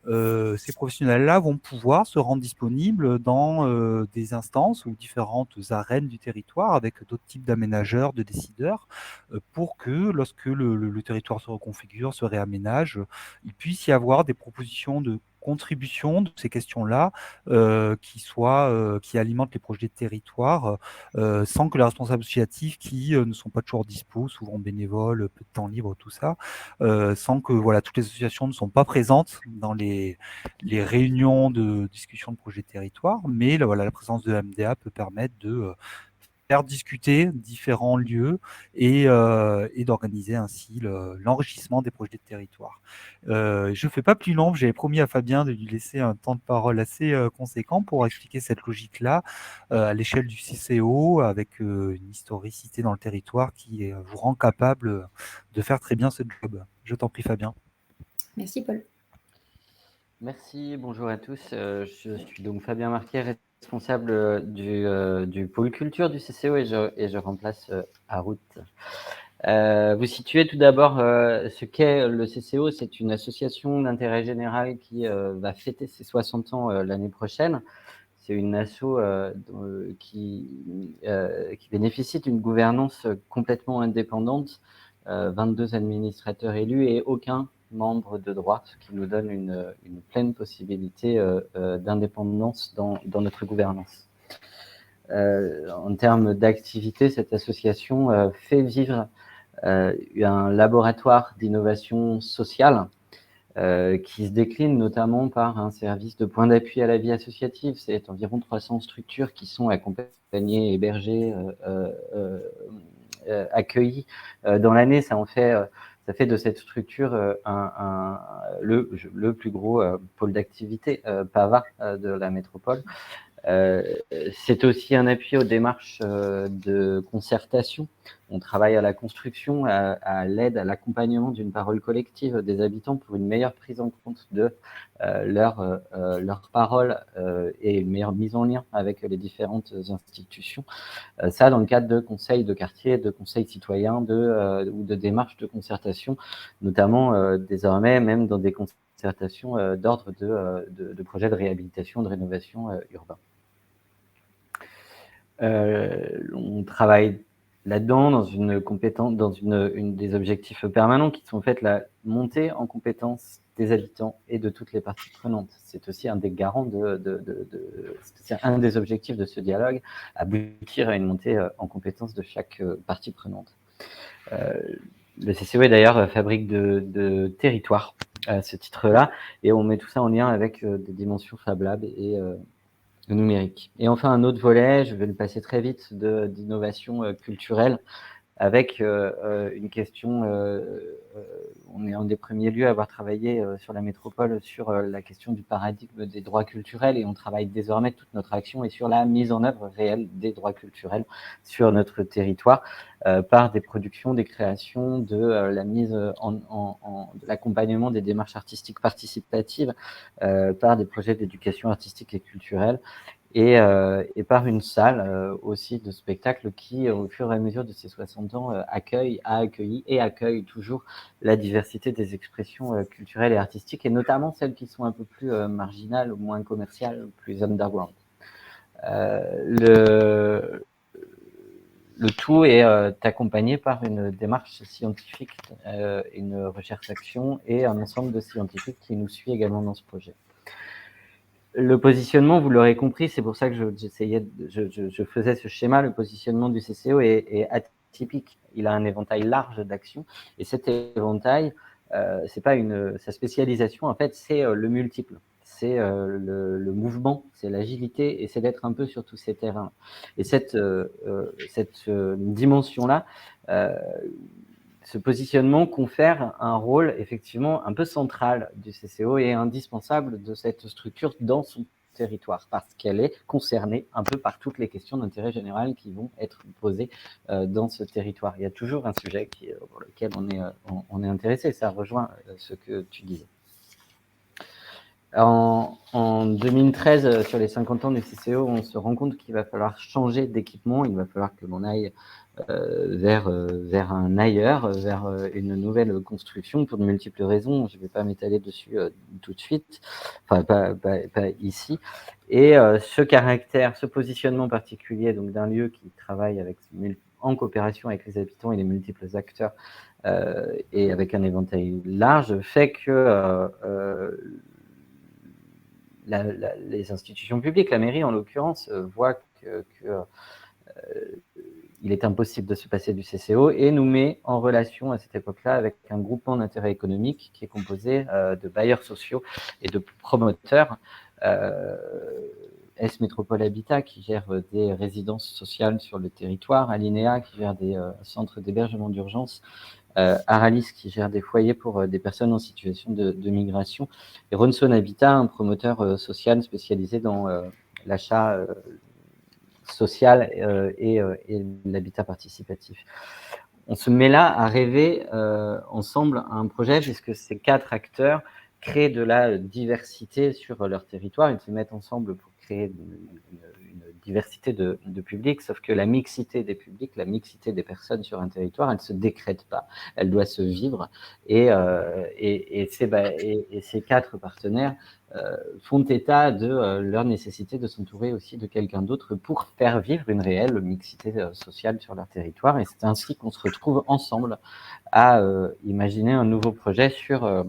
ces professionnels-là vont pouvoir se rendre disponibles dans des instances ou différentes arènes du territoire avec d'autres types d'aménageurs, de décideurs, pour que lorsque le territoire se reconfigure, se réaménage, il puisse y avoir des propositions de contribution de ces questions-là qui alimentent les projets de territoire sans que les responsables associatifs qui ne sont pas toujours dispo, souvent bénévoles, peu de temps libre, tout ça, sans que toutes les associations ne sont pas présentes dans les réunions de discussion de projets de territoire, mais la présence de MDA peut permettre de faire discuter différents lieux et d'organiser ainsi l'enrichissement des projets de territoire. Je ne fais pas plus long, j'avais promis à Fabien de lui laisser un temps de parole assez conséquent pour expliquer cette logique-là à l'échelle du CCO avec une historicité dans le territoire qui vous rend capable de faire très bien ce job. Je t'en prie Fabien. Merci Paul. Merci, bonjour à tous. Je suis donc Fabien Marquet, responsable du pôle culture du CCO et je remplace Harout. Vous situez tout d'abord ce qu'est le CCO. C'est une association d'intérêt général qui va fêter ses 60 ans l'année prochaine. C'est une asso qui bénéficie d'une gouvernance complètement indépendante, 22 administrateurs élus et aucun membre de droit, ce qui nous donne une pleine possibilité d'indépendance dans notre gouvernance. En termes d'activité, cette association fait vivre un laboratoire d'innovation sociale qui se décline notamment par un service de point d'appui à la vie associative. C'est environ 300 structures qui sont accompagnées, hébergées, accueillies dans l'année. Ça fait de cette structure le plus gros pôle d'activité PAVA de la métropole. C'est aussi un appui aux démarches de concertation. On travaille à la construction, à l'aide, à l'accompagnement d'une parole collective des habitants pour une meilleure prise en compte de leur parole et une meilleure mise en lien avec les différentes institutions. Ça, dans le cadre de conseils de quartier, de conseils citoyens ou de démarches de concertation, notamment désormais même dans des concertations d'ordre de projets de réhabilitation, de rénovation urbain. On travaille là-dedans dans une compétence, dans une des objectifs permanents qui sont en fait la montée en compétence des habitants et de toutes les parties prenantes. C'est aussi un des garants c'est un des objectifs de ce dialogue, aboutir à une montée en compétence de chaque partie prenante. Le CCO d'ailleurs fabrique de territoires à ce titre-là, et on met tout ça en lien avec des dimensions Fab Lab et numérique. Et enfin, un autre volet, je vais le passer très vite, d'innovation culturelle, avec une question, on est un des premiers lieux à avoir travaillé sur la métropole sur la question du paradigme des droits culturels, et on travaille désormais toute notre action et sur la mise en œuvre réelle des droits culturels sur notre territoire par des productions, des créations, de la mise de l'accompagnement des démarches artistiques participatives, par des projets d'éducation artistique et culturelle, et par une salle aussi de spectacle qui, au fur et à mesure de ses 60 ans, a accueilli et accueille toujours la diversité des expressions culturelles et artistiques, et notamment celles qui sont un peu plus marginales, ou moins commerciales, plus underground. Le tout est accompagné par une démarche scientifique, une recherche-action et un ensemble de scientifiques qui nous suit également dans ce projet. Le positionnement, vous l'aurez compris, c'est pour ça que je faisais ce schéma. Le positionnement du CCO est atypique. Il a un éventail large d'actions, et cet éventail, c'est pas sa spécialisation, en fait, c'est le multiple. C'est le mouvement, c'est l'agilité, et c'est d'être un peu sur tous ces terrains. Et cette dimension-là, ce positionnement confère un rôle effectivement un peu central du CCO et indispensable de cette structure dans son territoire, parce qu'elle est concernée un peu par toutes les questions d'intérêt général qui vont être posées dans ce territoire. Il y a toujours un sujet pour lequel on est intéressé. Ça rejoint ce que tu disais. En 2013, sur les 50 ans du CCO, on se rend compte qu'il va falloir changer d'équipement. Il va falloir que l'on aille vers un ailleurs, vers une nouvelle construction, pour de multiples raisons. Je ne vais pas m'étaler dessus tout de suite, enfin pas ici. Et ce positionnement particulier, donc d'un lieu qui travaille en coopération avec les habitants et les multiples acteurs, et avec un éventail large, fait que les institutions publiques, la mairie en l'occurrence, voient il est impossible de se passer du CCO, et nous met en relation à cette époque-là avec un groupement d'intérêt économique qui est composé de bailleurs sociaux et de promoteurs. S Métropole Habitat qui gère des résidences sociales sur le territoire, Alinea qui gère des centres d'hébergement d'urgence, Aralis qui gère des foyers pour des personnes en situation de migration, et Ronson Habitat, un promoteur social spécialisé dans l'achat social et l'habitat participatif. On se met là à rêver ensemble à un projet, puisque ces 4 acteurs créent de la diversité sur leur territoire. Ils se mettent ensemble pour créer une diversité de publics, sauf que la mixité des publics, la mixité des personnes sur un territoire, elle ne se décrète pas, elle doit se vivre. Et ces 4 partenaires font état de leur nécessité de s'entourer aussi de quelqu'un d'autre pour faire vivre une réelle mixité sociale sur leur territoire. Et c'est ainsi qu'on se retrouve ensemble à imaginer un nouveau projet sur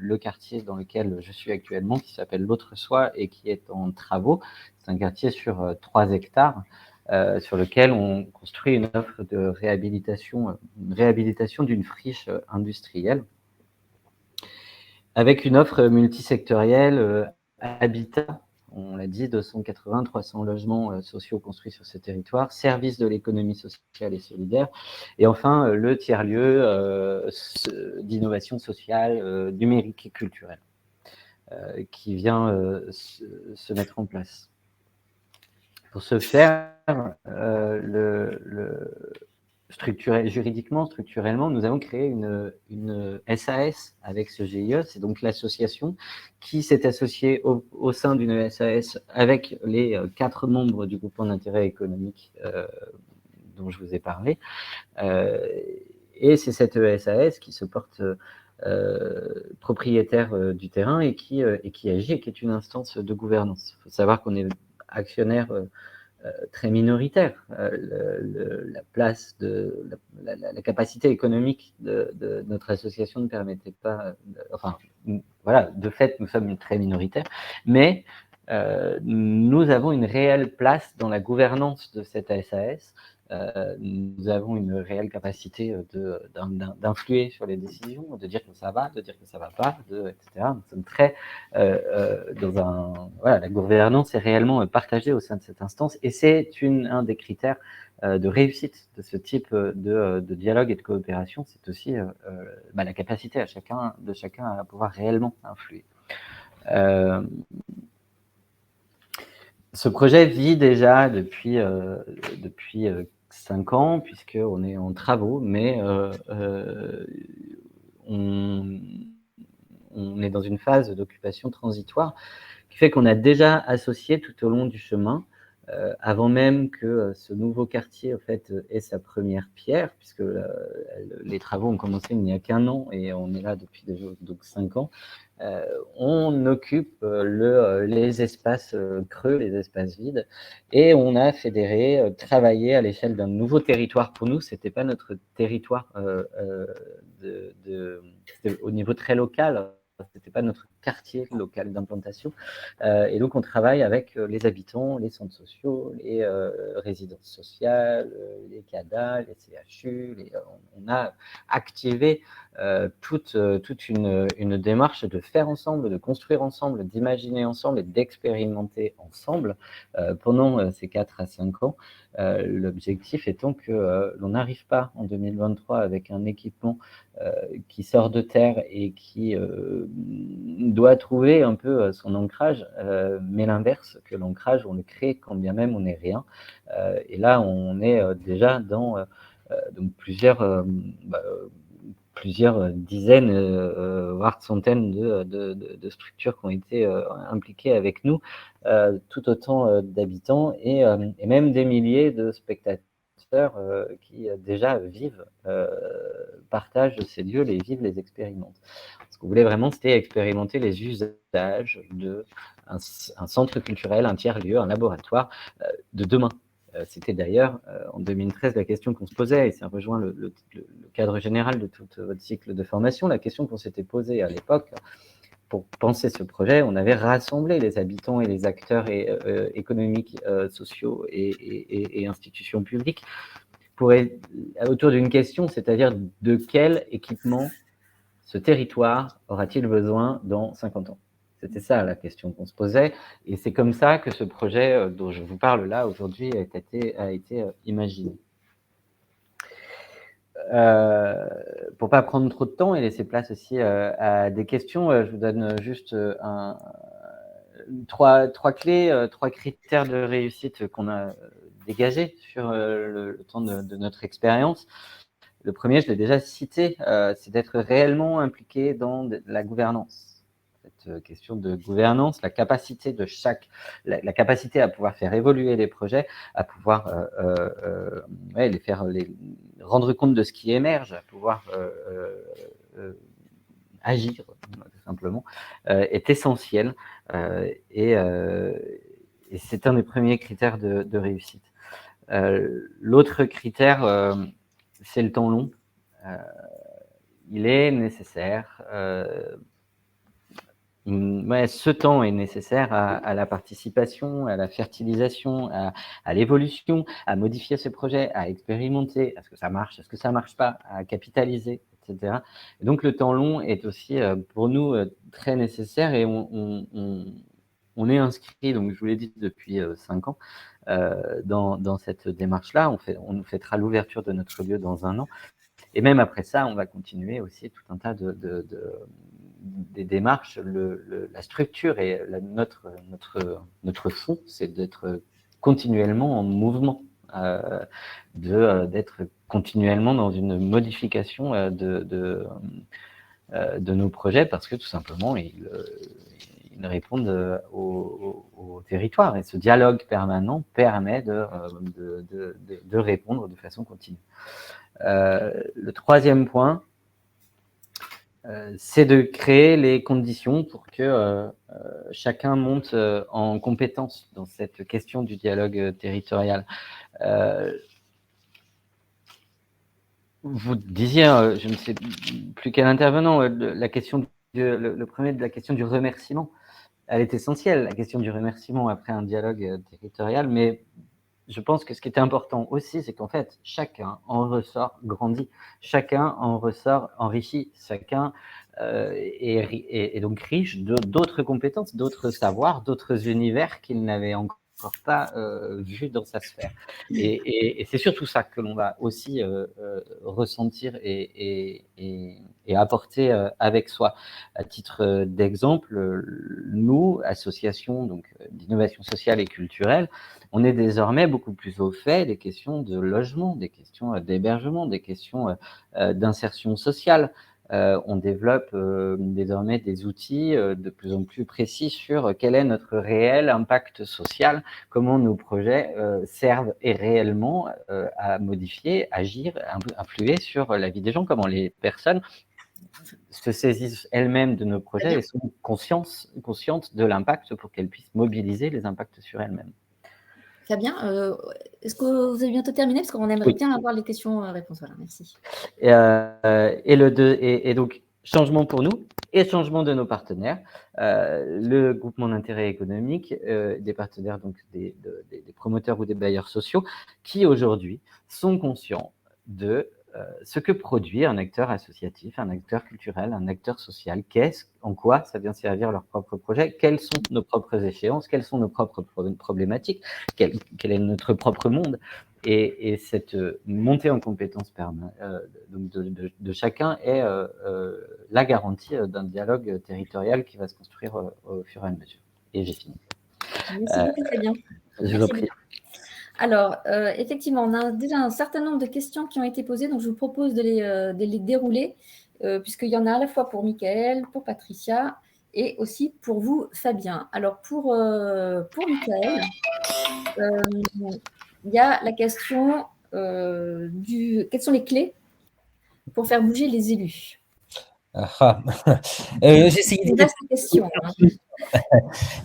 le quartier dans lequel je suis actuellement, qui s'appelle L'Autre-Soi et qui est en travaux. C'est un quartier sur 3 hectares sur lequel on construit une offre de réhabilitation, une réhabilitation d'une friche industrielle avec une offre multisectorielle habitat. On l'a dit, 280, 300 logements sociaux construits sur ce territoire, service de l'économie sociale et solidaire, et enfin le tiers-lieu d'innovation sociale, numérique et culturelle qui vient se mettre en place. Pour ce faire, juridiquement, structurellement, nous avons créé une SAS avec ce GIE. C'est donc l'association qui s'est associée au sein d'une SAS avec les 4 membres du groupement d'intérêt économique dont je vous ai parlé. Et c'est cette SAS qui se porte propriétaire du terrain et qui agit et qui est une instance de gouvernance. Il faut savoir qu'on est actionnaire très minoritaire. La place la capacité économique de notre association ne permettait pas, voilà, de fait, nous sommes très minoritaires, mais nous avons une réelle place dans la gouvernance de cette SAS. Nous avons une réelle capacité d'influer sur les décisions, de dire que ça va, de dire que ça va pas, etc. Nous sommes très la gouvernance est réellement partagée au sein de cette instance et c'est un des critères de réussite de ce type de dialogue et de coopération. C'est aussi la capacité de chacun à pouvoir réellement influer. Ce projet vit déjà depuis 5 ans, puisqu'on est en travaux, mais on est dans une phase d'occupation transitoire qui fait qu'on a déjà associé tout au long du chemin, avant même que ce nouveau quartier en fait, ait sa première pierre, puisque les travaux ont commencé il n'y a qu'1 an et on est là depuis déjà, donc 5 ans. On occupe les espaces creux, les espaces vides, et on a fédéré, travaillé à l'échelle d'un nouveau territoire. Pour nous, c'était pas notre territoire c'était au niveau très local. C'était pas notre quartier local d'implantation. Et donc, on travaille avec les habitants, les centres sociaux, les résidences sociales, les CADA, les CHU. On a activé toute une démarche de faire ensemble, de construire ensemble, d'imaginer ensemble et d'expérimenter ensemble pendant ces 4 à 5 ans. L'objectif étant que l'on n'arrive pas en 2023 avec un équipement qui sort de terre et qui doit trouver un peu son ancrage, mais l'inverse, que l'ancrage, on le crée quand bien même on n'est rien. Et là, on est déjà dans donc plusieurs dizaines, voire centaines de structures qui ont été impliquées avec nous, tout autant d'habitants et même des milliers de spectateurs qui déjà vivent, partagent ces lieux, les vivent, les expérimentent. Ce qu'on voulait vraiment, c'était expérimenter les usages d'un centre culturel, un tiers-lieu, un laboratoire de demain. C'était d'ailleurs en 2013 la question qu'on se posait, et ça rejoint le cadre général de tout votre cycle de formation. La question qu'on s'était posée à l'époque, pour penser ce projet, on avait rassemblé les habitants et les acteurs économiques, sociaux et institutions publiques autour d'une question, c'est-à-dire de quel équipement ce territoire aura-t-il besoin dans 50 ans ? C'était ça la question qu'on se posait, et c'est comme ça que ce projet dont je vous parle là aujourd'hui a été imaginé. Pour pas prendre trop de temps et laisser place aussi à des questions, je vous donne juste trois clés, 3 critères de réussite qu'on a dégagés sur le temps de notre expérience. Le premier, je l'ai déjà cité, c'est d'être réellement impliqué dans la gouvernance. cette question de gouvernance, la capacité de la capacité à pouvoir faire évoluer les projets, à pouvoir les rendre compte de ce qui émerge, à pouvoir agir tout simplement, est essentiel et c'est un des premiers critères de réussite. L'autre critère, c'est le temps long. Il est nécessaire. Ce temps est nécessaire à la participation, à la fertilisation, à l'évolution, à modifier ce projet, à expérimenter, est-ce que ça marche, est-ce que ça marche pas, à capitaliser, etc. Et donc le temps long est aussi pour nous très nécessaire et on est inscrit, donc je vous l'ai dit, depuis 5 ans dans cette démarche-là. On nous fêtera l'ouverture de notre lieu dans 1 an. Et même après ça, on va continuer aussi tout un tas des démarches. La structure et notre fond, c'est d'être continuellement en mouvement, d'être continuellement dans une modification de nos projets parce que tout simplement, ils répondent au territoire. Et ce dialogue permanent permet de répondre de façon continue. Le troisième point, c'est de créer les conditions pour que chacun monte en compétence dans cette question du dialogue territorial. Vous disiez, je ne sais plus quel intervenant, la question le premier de la question du remerciement. Elle est essentielle, la question du remerciement après un dialogue territorial, mais je pense que ce qui est important aussi, c'est qu'en fait, chacun en ressort grandi, chacun en ressort enrichi, chacun est donc riche d'autres compétences, d'autres savoirs, d'autres univers qu'il n'avait encore pas vu dans sa sphère. Et c'est surtout ça que l'on va aussi ressentir et apporter avec soi. À titre d'exemple, nous, association d'innovation sociale et culturelle, on est désormais beaucoup plus au fait des questions de logement, des questions d'hébergement, des questions d'insertion sociale. On développe désormais des outils de plus en plus précis sur quel est notre réel impact social, comment nos projets servent et réellement à modifier, agir, influer sur la vie des gens, comment les personnes se saisissent elles-mêmes de nos projets et sont conscientes de l'impact pour qu'elles puissent mobiliser les impacts sur elles-mêmes. Fabien, est-ce que vous avez bientôt terminé? Parce qu'on aimerait bien avoir les questions-réponses. Voilà, merci. Et donc, changement pour nous et changement de nos partenaires. Le groupement d'intérêt économique, des partenaires, donc des promoteurs ou des bailleurs sociaux, qui aujourd'hui sont conscients de ce que produit un acteur associatif, un acteur culturel, un acteur social, en quoi ça vient servir leur propre projet, quelles sont nos propres échéances, quelles sont nos propres problématiques, quel est notre propre monde. Et cette montée en compétences de chacun est la garantie d'un dialogue territorial qui va se construire au fur et à mesure. Et j'ai fini. Merci beaucoup, Fabien. Je vous en prie. Alors, effectivement, on a déjà un certain nombre de questions qui ont été posées, donc je vous propose de les dérouler, puisqu'il y en a à la fois pour Michael, pour Patricia et aussi pour vous, Fabien. Alors, pour Michael, il y a la question quelles sont les clés pour faire bouger les élus? J'ai essayé de... question.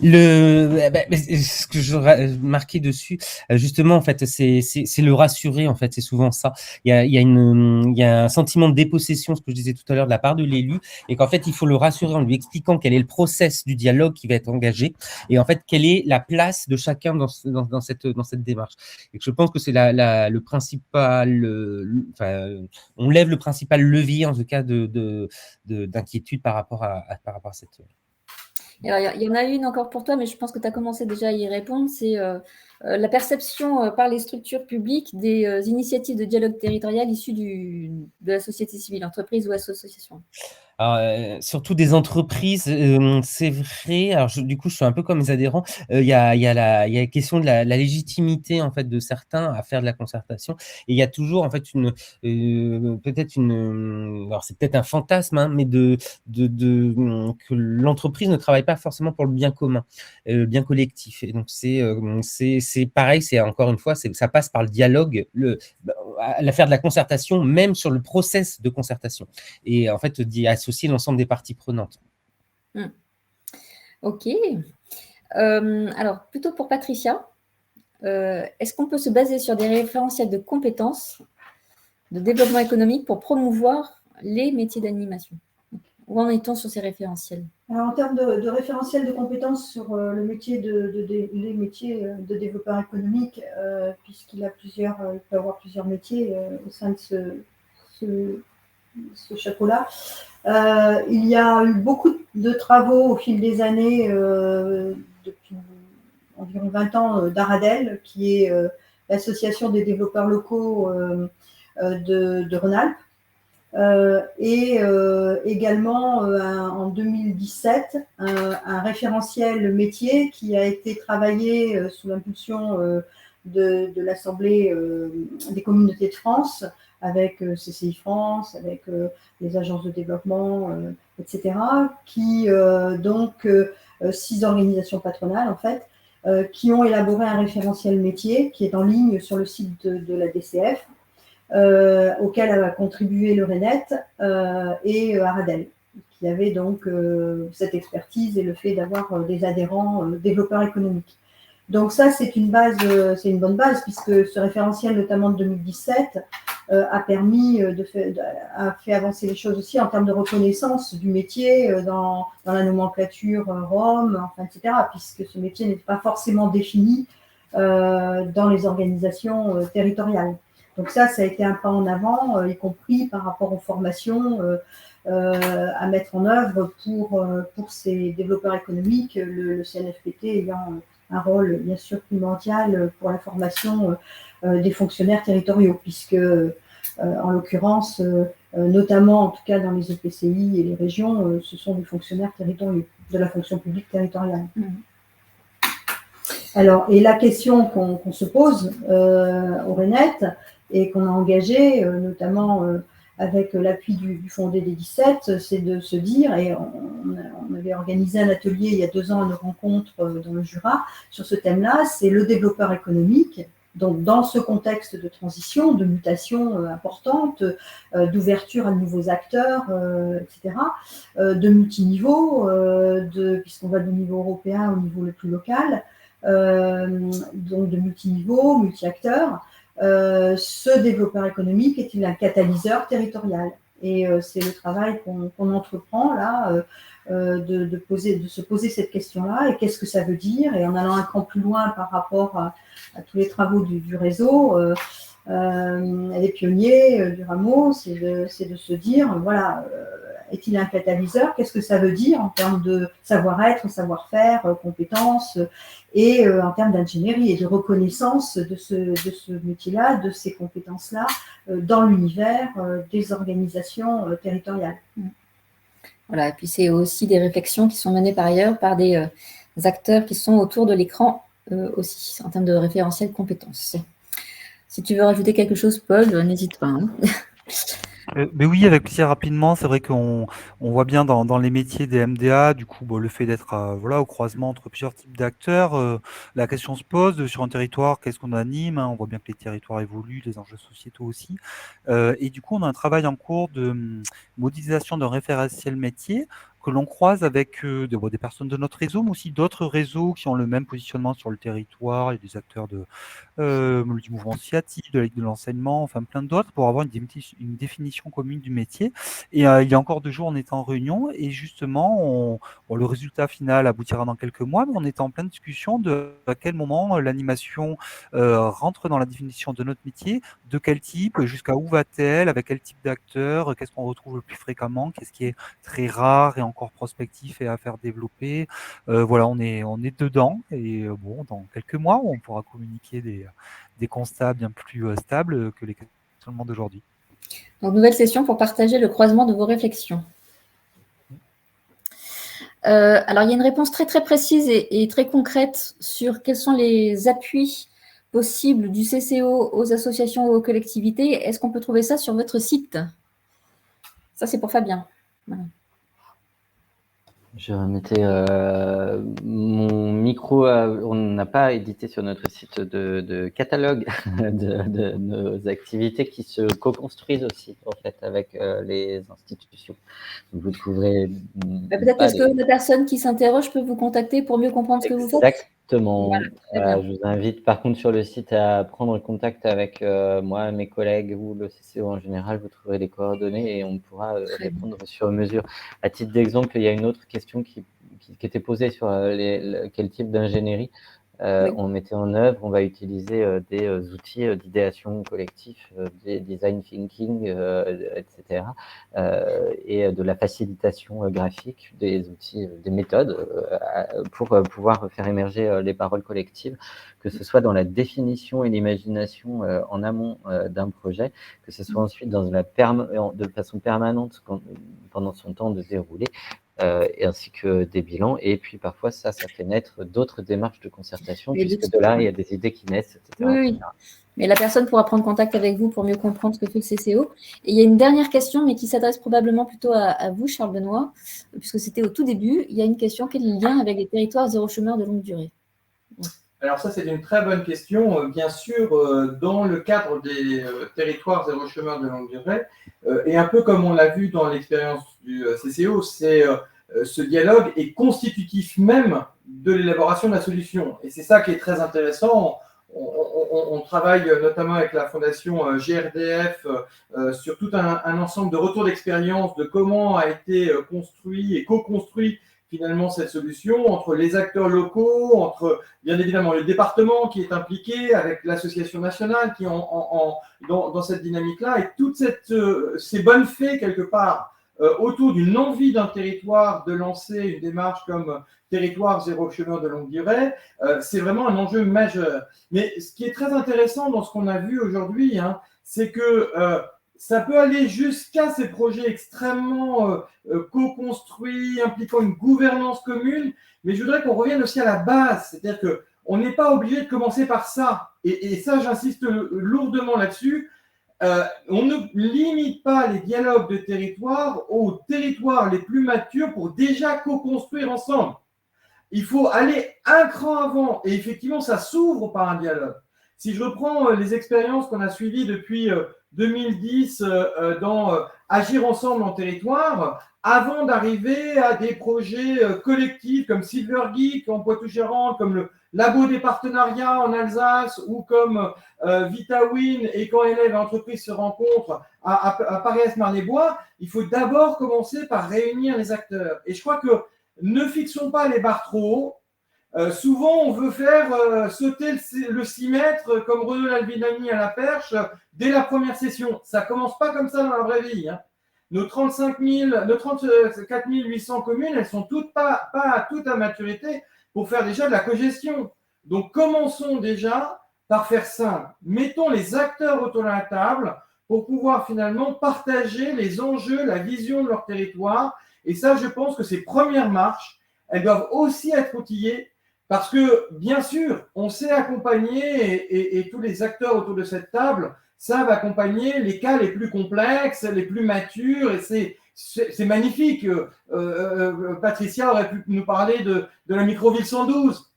Ce que je marquais dessus, justement, en fait, c'est le rassurer, en fait, c'est souvent ça. Il y a un sentiment de dépossession, ce que je disais tout à l'heure, de la part de l'élu, et qu'en fait, il faut le rassurer en lui expliquant quel est le process du dialogue qui va être engagé, et en fait, quelle est la place de chacun dans cette démarche. Et que je pense que c'est le principal, on lève le principal levier, en tout cas, d'inquiétude par rapport à cette... Alors, il y en a une encore pour toi, mais je pense que tu as commencé déjà à y répondre. C'est la perception par les structures publiques des initiatives de dialogue territorial issues de la société civile, entreprise ou association. Alors, surtout des entreprises, c'est vrai. Alors, du coup, je suis un peu comme les adhérents. Il y a la question de la légitimité en fait de certains à faire de la concertation. Et il y a toujours en fait peut-être alors c'est peut-être un fantasme, hein, mais que l'entreprise ne travaille pas forcément pour le bien commun, le bien collectif. Et donc c'est pareil. C'est encore une fois, ça passe par le dialogue, l'affaire de la concertation, même sur le process de concertation. Et en fait, d'y associer l'ensemble des parties prenantes. Ok. Alors, plutôt pour Patricia, est-ce qu'on peut se baser sur des référentiels de compétences, de développement économique pour promouvoir les métiers d'animation? Où en est-on sur ces référentiels? Alors, en termes de référentiel de compétences sur le métier les métiers de développeur économique, puisqu'il peut avoir plusieurs métiers au sein de ce chapeau-là. Il y a eu beaucoup de travaux au fil des années, depuis environ 20 ans, d'Aradel, qui est l'association des développeurs locaux de Rhône-Alpes. Et également en 2017, un référentiel métier qui a été travaillé sous l'impulsion de l'Assemblée des communautés de France, avec CCI France, avec les agences de développement, etc., qui 6 organisations patronales en fait, qui ont élaboré un référentiel métier qui est en ligne sur le site de la DCF, auquel a contribué le RENET et Aradel, qui avait donc cette expertise et le fait d'avoir des adhérents développeurs économiques. Donc ça, c'est une bonne base, puisque ce référentiel, notamment de 2017, a permis a fait avancer les choses aussi en termes de reconnaissance du métier dans la nomenclature Rome, enfin, etc., puisque ce métier n'est pas forcément défini dans les organisations territoriales. Donc ça a été un pas en avant, y compris par rapport aux formations à mettre en œuvre pour ces développeurs économiques, le CNFPT ayant un rôle bien sûr primordial pour la formation des fonctionnaires territoriaux, puisque en l'occurrence, notamment en tout cas dans les EPCI et les régions, ce sont des fonctionnaires territoriaux, de la fonction publique territoriale. Alors, et la question qu'on se pose au RENET et qu'on a engagé, notamment avec l'appui du Fonds DD17, c'est de se dire, et on avait organisé un atelier il y a 2 ans à nos rencontres dans le Jura sur ce thème-là, c'est le développeur économique. Donc, dans ce contexte de transition, de mutation importante, d'ouverture à de nouveaux acteurs, etc., de multiniveaux, puisqu'on va du niveau européen au niveau le plus local, donc de multiniveaux, multi-acteurs, ce développeur économique est-il un catalyseur territorial? Et c'est le travail qu'on entreprend là, de se poser cette question-là, et qu'est-ce que ça veut dire? Et en allant un cran plus loin par rapport à tous les travaux du réseau, les pionniers du rameau, c'est de se dire, voilà, est-il un catalyseur? Qu'est-ce que ça veut dire en termes de savoir-être, savoir-faire, compétences, et en termes d'ingénierie et de reconnaissance de ce métier-là, de ces compétences-là, dans l'univers des organisations territoriales. Voilà, et puis c'est aussi des réflexions qui sont menées par ailleurs par des acteurs qui sont autour de l'écran aussi, en termes de référentiel compétences. Si tu veux rajouter quelque chose, Paul, n'hésite pas. Hein. Mais oui, avec plaisir, rapidement. C'est vrai qu'on voit bien dans les métiers des MDA, du coup, le fait d'être voilà, au croisement entre plusieurs types d'acteurs, la question se pose sur un territoire, qu'est-ce qu'on anime, hein, on voit bien que les territoires évoluent, les enjeux sociétaux aussi. Et du coup, on a un travail en cours de modélisation d'un référentiel métier que l'on croise avec des personnes de notre réseau, mais aussi d'autres réseaux qui ont le même positionnement sur le territoire. Il y a des acteurs du mouvement associatif, de la Ligue de l'enseignement, enfin plein d'autres, pour avoir une définition commune du métier. Et il y a encore 2 jours, on était en réunion, et justement, le résultat final aboutira dans quelques mois, mais on est en pleine discussion de à quel moment l'animation rentre dans la définition de notre métier, de quel type, jusqu'à où va-t-elle, avec quel type d'acteur, qu'est-ce qu'on retrouve le plus fréquemment, qu'est-ce qui est très rare et encore prospectif et à faire développer. Voilà, on est dedans, et bon, dans quelques mois, on pourra communiquer des constats bien plus stables que les questionnements d'aujourd'hui. Donc, nouvelle session pour partager le croisement de vos réflexions. Alors, il y a une réponse très, très précise et très concrète sur quels sont les appuis possibles du CCO aux associations ou aux collectivités. Est-ce qu'on peut trouver ça sur votre site? Ça, c'est pour Fabien. Voilà. Je remettais mon micro. On n'a pas édité sur notre site de catalogue de nos activités qui se co-construisent aussi, en fait, avec les institutions. Donc, vous trouverez. Peut-être est-ce que la personne qui s'interroge peut vous contacter pour mieux comprendre ce que vous faites? Exactement. Voilà, je vous invite, par contre, sur le site à prendre contact avec moi, mes collègues ou le CCO en général. Vous trouverez les coordonnées et on pourra répondre sur mesure. À titre d'exemple, il y a une autre question qui était posée sur quel type d'ingénierie Oui. on mettait en œuvre. On va utiliser des outils d'idéation collective, des design thinking, etc. Et de la facilitation graphique, des outils, des méthodes pour pouvoir faire émerger les paroles collectives, que ce soit dans la définition et l'imagination en amont d'un projet, que ce soit ensuite de façon permanente pendant son temps de déroulé, et ainsi que des bilans. Et puis parfois, ça fait naître d'autres démarches de concertation, puisque de là, il y a des idées qui naissent, etc. Oui. Mais la personne pourra prendre contact avec vous pour mieux comprendre ce que fait le CCO. Et il y a une dernière question, mais qui s'adresse probablement plutôt à vous, Charles Benoît, puisque c'était au tout début. Il y a une question, quel est le lien avec les territoires zéro chômeur de longue durée? Alors ça, c'est une très bonne question. Bien sûr, dans le cadre des territoires zéro chômeur de longue durée, et un peu comme on l'a vu dans l'expérience du CCO, ce dialogue est constitutif même de l'élaboration de la solution. Et c'est ça qui est très intéressant. On travaille notamment avec la fondation GRDF sur tout un ensemble de retours d'expérience de comment a été construit et co-construit finalement cette solution entre les acteurs locaux, entre bien évidemment le département qui est impliqué avec l'association nationale qui est dans cette dynamique-là, et toutes ces bonnes fées quelque part autour d'une envie d'un territoire de lancer une démarche comme territoire zéro chômeur de longue durée, c'est vraiment un enjeu majeur. Mais ce qui est très intéressant dans ce qu'on a vu aujourd'hui, c'est que ça peut aller jusqu'à ces projets extrêmement co-construits, impliquant une gouvernance commune, mais je voudrais qu'on revienne aussi à la base, c'est-à-dire qu'on n'est pas obligé de commencer par ça. Et ça, j'insiste lourdement là-dessus. On ne limite pas les dialogues de territoire aux territoires les plus matures pour déjà co-construire ensemble. Il faut aller un cran avant, et effectivement, ça s'ouvre par un dialogue. Si je reprends les expériences qu'on a suivies depuis 2010 dans Agir ensemble en territoire, avant d'arriver à des projets collectifs comme Silver Geek en Poitou-Charentes, comme le Labo des partenariats en Alsace ou comme VitaWin et quand élèves et entreprises se rencontrent à Paris-Marne-les-Bois, il faut d'abord commencer par réunir les acteurs. Et je crois que ne fixons pas les barres trop haut. Souvent, on veut faire sauter le 6 mètres comme Renaud Albinani à la perche dès la première session. Ça ne commence pas comme ça dans la vraie vie. Nos 34 800 communes, elles ne sont toutes pas toutes à maturité pour faire déjà de la cogestion. Donc, commençons déjà par faire simple. Mettons les acteurs autour de la table pour pouvoir finalement partager les enjeux, la vision de leur territoire. Et ça, je pense que ces premières marches, elles doivent aussi être outillées parce que, bien sûr, on sait accompagner et tous les acteurs autour de cette table savent accompagner les cas les plus complexes, les plus matures, et c'est magnifique. Patricia aurait pu nous parler de la microville 112.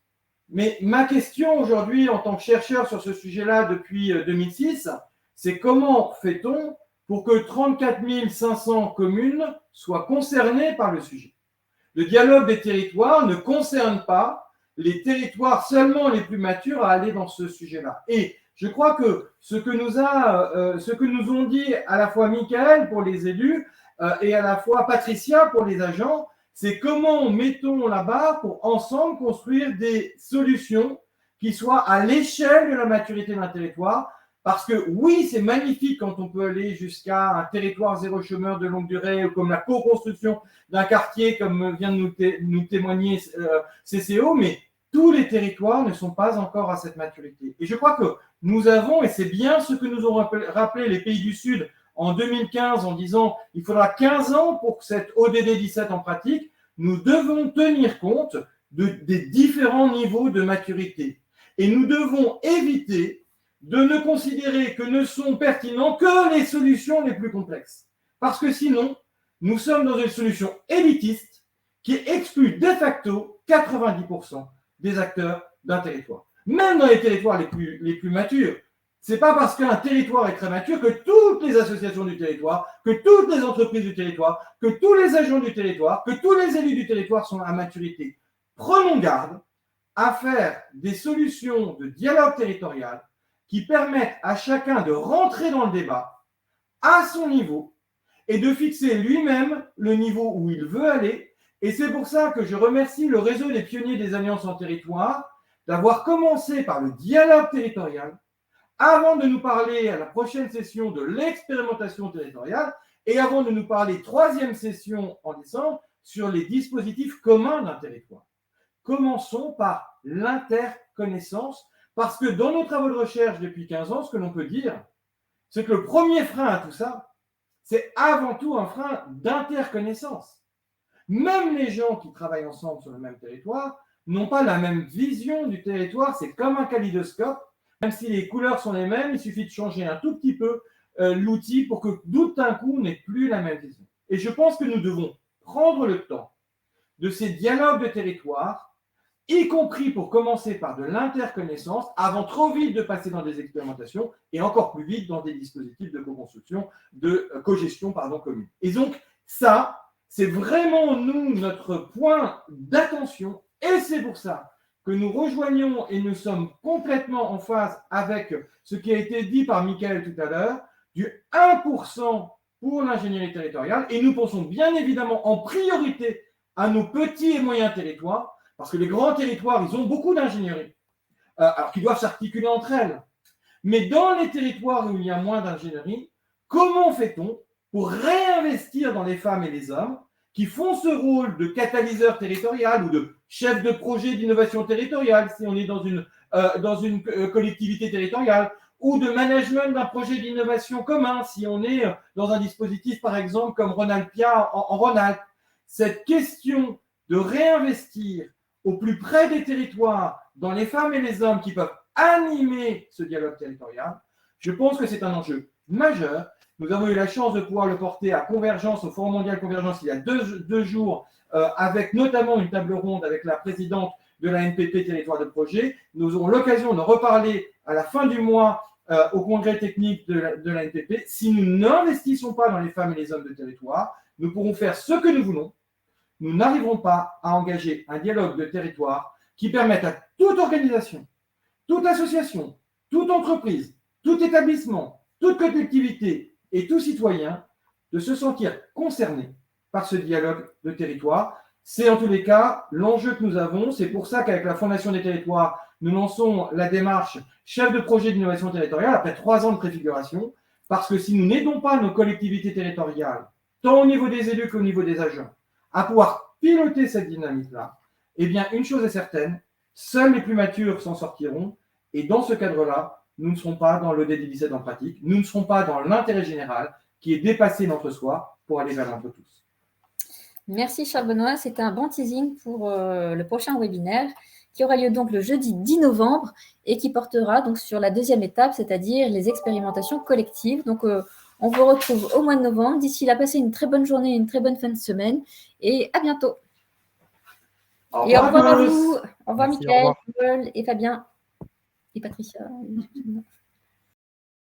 Mais ma question aujourd'hui, en tant que chercheur sur ce sujet-là depuis 2006, c'est comment fait-on pour que 34 500 communes soient concernées par le sujet? Le dialogue des territoires ne concerne pas les territoires seulement les plus matures à aller dans ce sujet-là. Et je crois que ce que nous ont dit à la fois Michael pour les élus et à la fois Patricia pour les agents, c'est comment mettons la barre pour ensemble construire des solutions qui soient à l'échelle de la maturité d'un territoire. Parce que oui, c'est magnifique quand on peut aller jusqu'à un territoire zéro chômeur de longue durée ou comme la co-construction d'un quartier, comme vient de nous témoigner CCO, mais tous les territoires ne sont pas encore à cette maturité. Et je crois que nous avons, et c'est bien ce que nous ont rappelé les pays du Sud en 2015 en disant il faudra 15 ans pour que cette ODD 17 en pratique, nous devons tenir compte des différents niveaux de maturité. Et nous devons éviter de ne considérer que ne sont pertinents que les solutions les plus complexes. Parce que sinon, nous sommes dans une solution élitiste qui exclut de facto 90% des acteurs d'un territoire. Même dans les territoires les plus matures, ce n'est pas parce qu'un territoire est très mature que toutes les associations du territoire, que toutes les entreprises du territoire, que tous les agents du territoire, que tous les élus du territoire sont à maturité. Prenons garde à faire des solutions de dialogue territorial qui permettent à chacun de rentrer dans le débat à son niveau et de fixer lui-même le niveau où il veut aller. Et c'est pour ça que je remercie le réseau des pionniers des alliances en territoire d'avoir commencé par le dialogue territorial avant de nous parler à la prochaine session de l'expérimentation territoriale et avant de nous parler troisième session en décembre sur les dispositifs communs d'un territoire. Commençons par l'interconnaissance, parce que dans nos travaux de recherche depuis 15 ans, ce que l'on peut dire, c'est que le premier frein à tout ça, c'est avant tout un frein d'interconnaissance. Même les gens qui travaillent ensemble sur le même territoire n'ont pas la même vision du territoire, c'est comme un kaléidoscope. Même si les couleurs sont les mêmes, il suffit de changer un tout petit peu l'outil pour que tout d'un coup, on n'ait plus la même vision. Et je pense que nous devons prendre le temps de ces dialogues de territoire, y compris pour commencer par de l'interconnaissance, avant trop vite de passer dans des expérimentations et encore plus vite dans des dispositifs de co-construction, de cogestion commune. Et donc, ça, c'est vraiment nous, notre point d'attention, et c'est pour ça que nous rejoignons et nous sommes complètement en phase avec ce qui a été dit par Michael tout à l'heure, du 1% pour l'ingénierie territoriale, et nous pensons bien évidemment en priorité à nos petits et moyens territoires, parce que les grands territoires, ils ont beaucoup d'ingénierie, alors qu'ils doivent s'articuler entre elles. Mais dans les territoires où il y a moins d'ingénierie, comment fait-on pour réinvestir dans les femmes et les hommes qui font ce rôle de catalyseur territorial ou de chef de projet d'innovation territoriale, si on est dans une collectivité territoriale, ou de management d'un projet d'innovation commun, si on est dans un dispositif, par exemple, comme Rhône-Alpia en Rhône-Alpes. Cette question de réinvestir au plus près des territoires, dans les femmes et les hommes qui peuvent animer ce dialogue territorial, je pense que c'est un enjeu majeur. Nous avons eu la chance de pouvoir le porter à Convergence, au Forum mondial Convergence, il y a deux jours, avec notamment une table ronde avec la présidente de la NPP Territoire de Projet. Nous aurons l'occasion de reparler à la fin du mois au congrès technique de la NPP. Si nous n'investissons pas dans les femmes et les hommes de territoire, nous pourrons faire ce que nous voulons. Nous n'arriverons pas à engager un dialogue de territoire qui permette à toute organisation, toute association, toute entreprise, tout établissement, toute collectivité et tout citoyen de se sentir concerné par ce dialogue de territoire. C'est en tous les cas l'enjeu que nous avons. C'est pour ça qu'avec la Fondation des territoires, nous lançons la démarche chef de projet d'innovation territoriale après 3 ans de préfiguration, parce que si nous n'aidons pas nos collectivités territoriales, tant au niveau des élus qu'au niveau des agents, à pouvoir piloter cette dynamique-là, eh bien, une chose est certaine, seuls les plus matures s'en sortiront, et dans ce cadre-là, nous ne serons pas dans l'ED17 en pratique, nous ne serons pas dans l'intérêt général qui est dépassé l'entre-soi pour aller vers l'entre-tous. Merci Charles Benoît, c'était un bon teasing pour le prochain webinaire qui aura lieu donc le jeudi 10 novembre et qui portera donc sur la deuxième étape, c'est-à-dire les expérimentations collectives. Donc, on vous retrouve au mois de novembre. D'ici là, passez une très bonne journée, une très bonne fin de semaine et à bientôt. Au revoir à vous. Au revoir Mickaël, Paul et Fabien et Patricia.